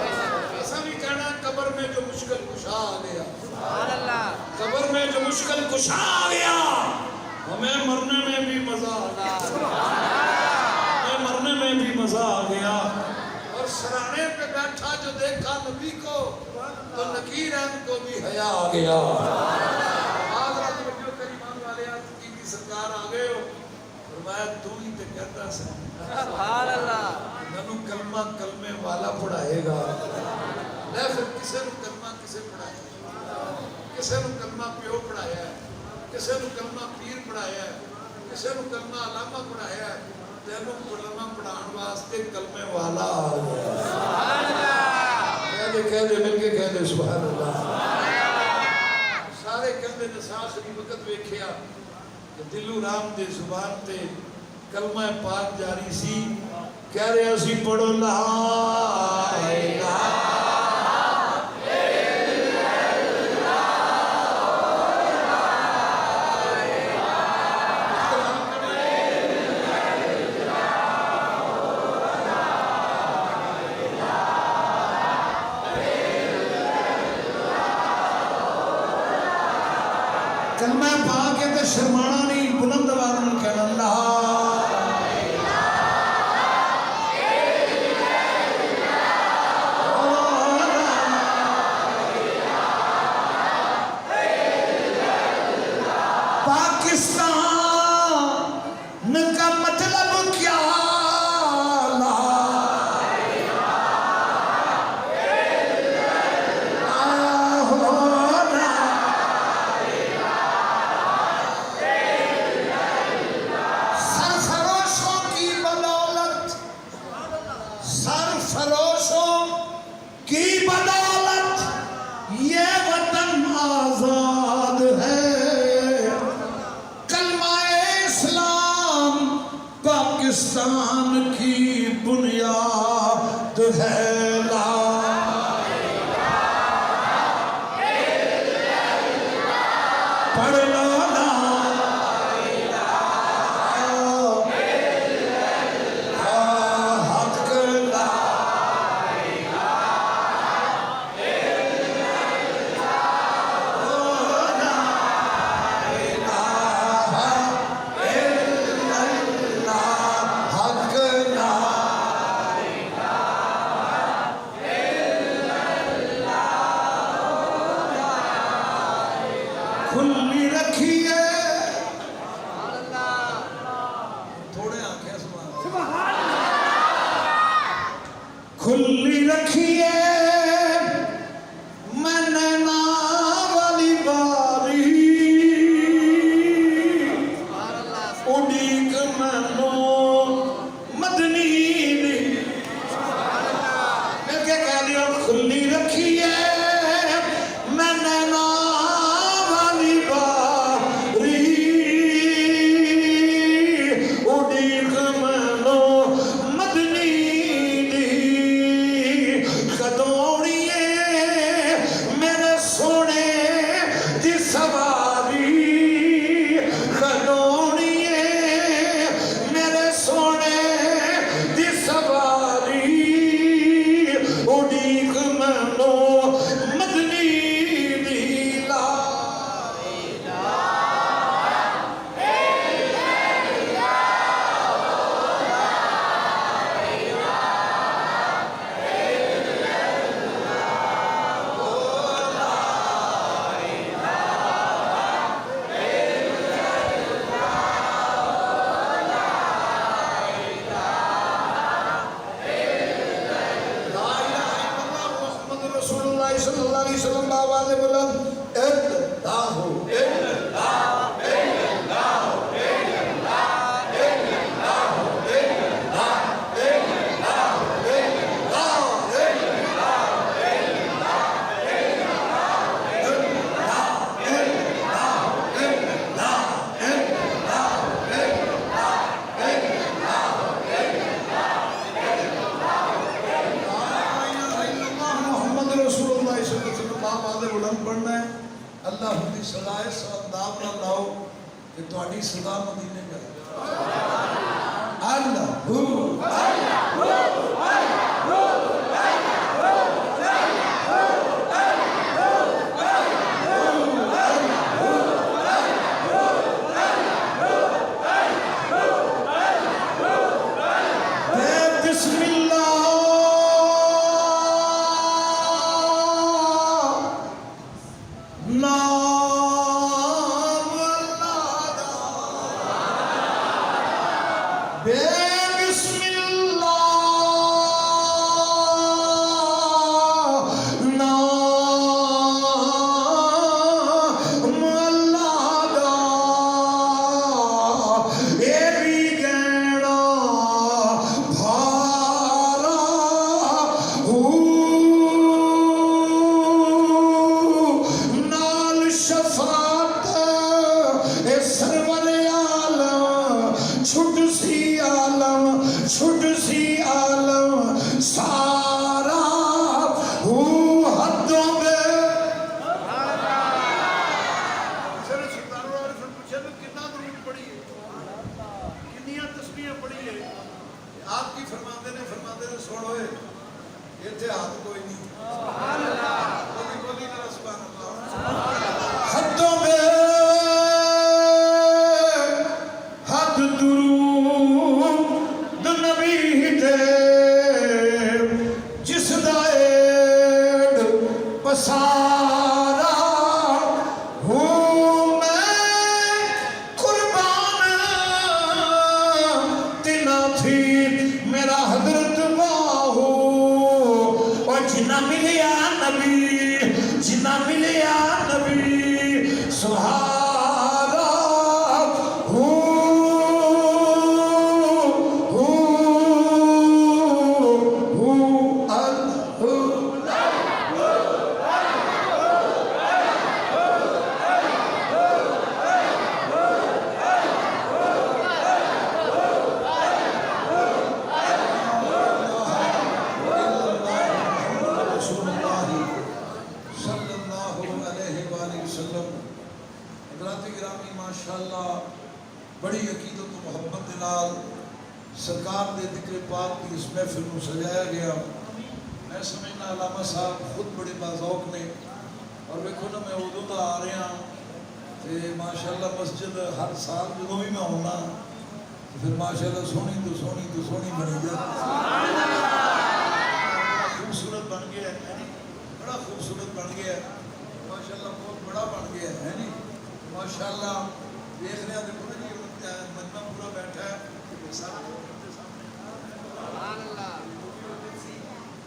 ऐसा भी कहना कब्र में जो मुश्किल कुशा आ गया, सुभान अल्लाह। कब्र में जो मुश्किल कुशा आ गया, हमें मरने में भी मजा आ गया, हमें मरने में भी मजा आ गया। सराने पे बैठा जो देखा नबी को तो नकीर को भी हया आ गया। सरकार आ गए हो, फरमाया तू ही तो कहता सुभान अल्लाह, मैनू कलमा कलमे वाला पढ़ाएगा। ले फिर किसे नू कलमा किसे पढ़ाया, किसे नू कलमा प्यो पढ़ाया, किसे नू कलमा पीर पढ़ाया, किसे नू कलमा अलामा पढ़ाया, तेनू कलमा पढ़ाने वास्ते कलमे वाला आ गया। सुभान अल्लाह। कह दे मिल के कह दे सुभान अल्लाह। सारे कहते ने साखरी वक्त वेखिया कि दिलू राम दे जुबान ते कलमा पाक जारी सी, कह रहे सी पढ़ो ला इलाहा कलमा पा के तो शर्माना नहीं, बुलंद आवाज में कहना ला पाकिस्तान का मतलब क्या, सरफरोशों की बदौलत ये वतन इंसान की बुनियाद है ला पढ़ना ना हक ला खुली रखिए थोड़े आंखें सुबह खुली रखिए मैंने ना वाली बारी उड़ीक मैनो मदनी दी मैं क्या कह दिया खुली रखिए मैंने ना वाली बारी उड़ीक मैनो मदनी दी कदौड़िए मेरे सोने दी सवारी कदौड़िए मेरे सोने दी सवारी उड़ीक मैनो मदनी दी ला पढ़ना है अल्लाह की सलाह सलाम ना लाओ कि तुम्हारी सदा मदीने में बिस्मिल्लाह वसल्लम हज़रात गिरामी माशाअल्लाह बड़ी अकीदत और मुहब्बत के नाल सरकार के जिक्र पाक की इस महफिल को सजाया गया। मैं समझना अलामा साहब खुद बड़े बाज़ौक ने और वेखो ना मैं उदों का आ रहा तो माशाअल्लाह मस्जिद हर साल जो भी मैं आना तो फिर माशाअल्लाह सोहनी तो सोहनी बनी जाती, खूबसूरत बन गया है, बड़ा खूबसूरत बन गया माशाअल्लाह, बहुत बड़ा बन गया है नी माशाअल्लाह। देख रहे देखो ना जी मजमा पूरा बैठा है,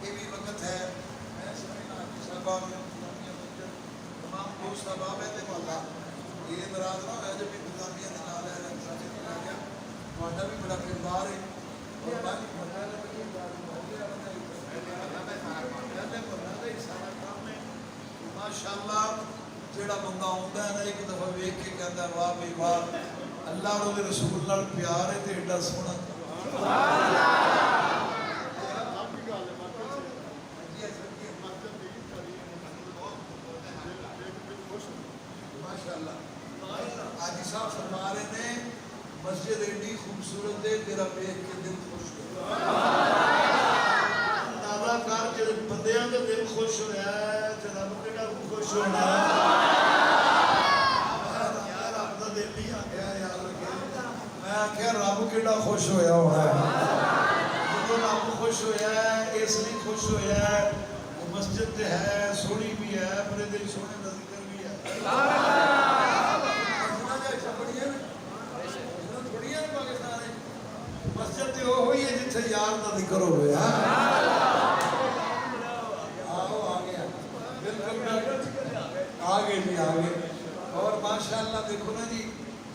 ये भी वक्त है। मैं समझना तमाम दोस्त अहबाब है मोहल्ला ये नाराज ना हो जब भी गुलामिया के नाल है ਤੁਹਾਡਾ भी बड़ा किरदार है और माशाअल्लाह जेड़ा बंदा आंदा है ना एक दफा वेख के कहता वाह भाई वाह अल्लाह और उसके रसूल नाल प्यार है ते एडा सोहना माशाअल्लाह। आजी साहब फरमा रहे ने मस्जिद एडी खूबसूरत है तेरा वेख के दिल खुश हो अंदाजा कर जब बंदियां का दिल खुश होया है ते रब केड़ा खुश होना रब दा दिल ही आ गया यार मैं आख्या रब केड़ा खुश होया होना जो रब खुश होया है इसलिए खुश होया है मस्जिद ते है सोहनी भी है बड़े दिल सोहने का जिक्र भी है मस्जिद ते वो हुई है जिथे यार का जिक्र हो गया आओ आ गया बिल्कुल आ गए जी आ गए। और माशाअल्लाह देखो ना जी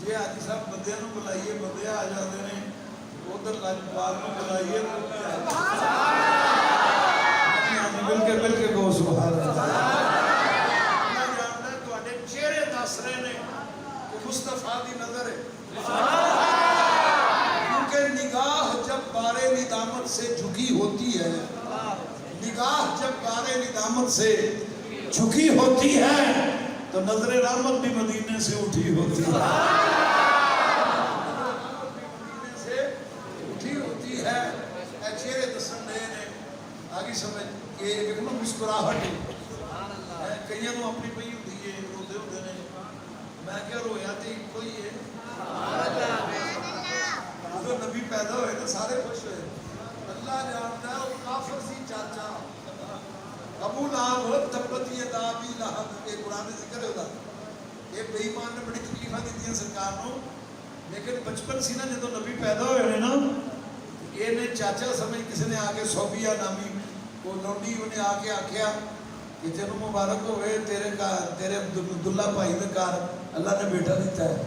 जे हाजी साहब बंदे बुलाइए बंदे आ जाते हैं उधर लाजपाल को बुलाइए मिल के गो सुभान अल्लाह चेहरे दस रहे ने कि मुस्तफा की नजर है निगाह जब बारे निदामत से झुकी होती है, निगाह जब बारे निदामत से झुकी होती है तो नजरे रहमत भी मदीने से उठी होती है, से उठी होती है। चेहरे दसन नए ने आगे समझ ये देखो मुस्कुराहट कई अपनी पई होती है रोते होते ने मैं क्या रोया तो कोई है जो नबी पैदा हुए तो सारे खुश हुए अल्लाह जानता है वो काफिर सी चाचा अबू लाहब तब्बती यदा अबी लहब ये कुरान में जिक्र होता ये बेईमान ने बड़ी तकलीफां दी सरकार को लेकिन बचपन सी ना जो नबी पैदा हुए ने ना ये ने चाचा समझ किसी ने आके सोफिया नामी वो लौंडी उन्हें आके आख्या कि तेन मुबारक होवे तेरे अब्दुल्ला भाई के घर अल्लाह ने बेटा दिता है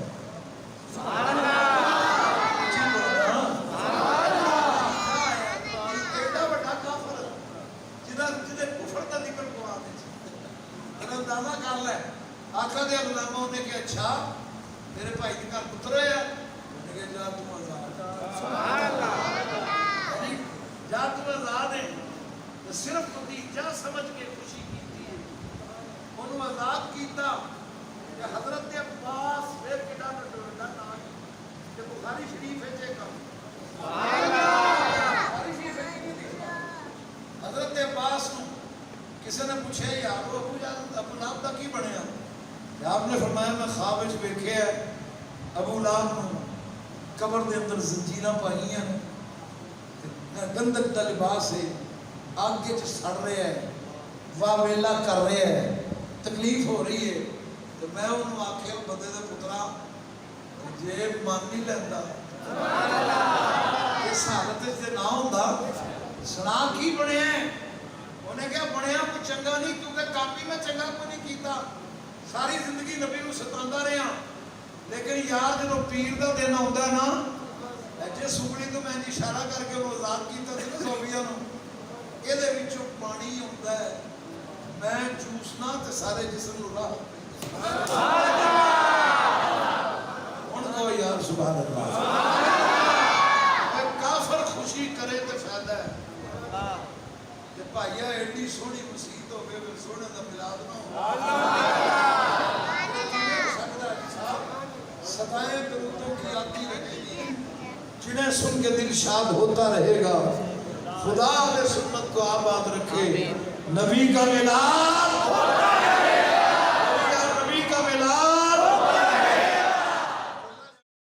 अंदाजा कर लै आखा दे गुलामा उन्हें कि अच्छा तेरे भाई के घर पुत्र है जा तू आजाद है तो सिर्फ भतीजा समझ के खुशी की उन्होंने आजाद किया कि हजरत अब्बास फिर कितना डोडा ना कि बुखारी शरीफ है जेका हजरत अब्बास को किसी ने पूछे यार वो अबू लाहब का की बनया आपने फरमाया मैं ख्वाब विच वेख्या अबू लाहब नूं कबर के अंदर जंजीरां पाईयां गंदक का लिबास है अग च सड़ रहा है वावेला कर रहा है तकलीफ हो रही है तो मैं उन्होंने आख्या बंदे के पुत्रा जे मन नहीं लैंदा इस हालत से ना होंदा सुना की बनया उन्हें क्या बनया कोई चंगा नहीं क्योंकि काम भी मैं चंगा कोई नहीं किया सारी जिंदगी नबी को सतांदा रहा लेकिन यार जो पीर का दिन आता ना जे सुगड़ी तो मैं इशारा करके वो आजाद किया ना सोफिया ये पानी आता है मैं चूसना तो सारे जिसम राहत हुण कहो यार सुभान अल्लाह काफिर खुशी करे तो फायदा है भाइया एडी सोहनी मसीत हो गए सोहने का मिलाद ना हो जिन्हें सुन के दिल शाद होता रहेगा। खुदा ने सुन्नत को आबाद रखे, नबी का मिलाद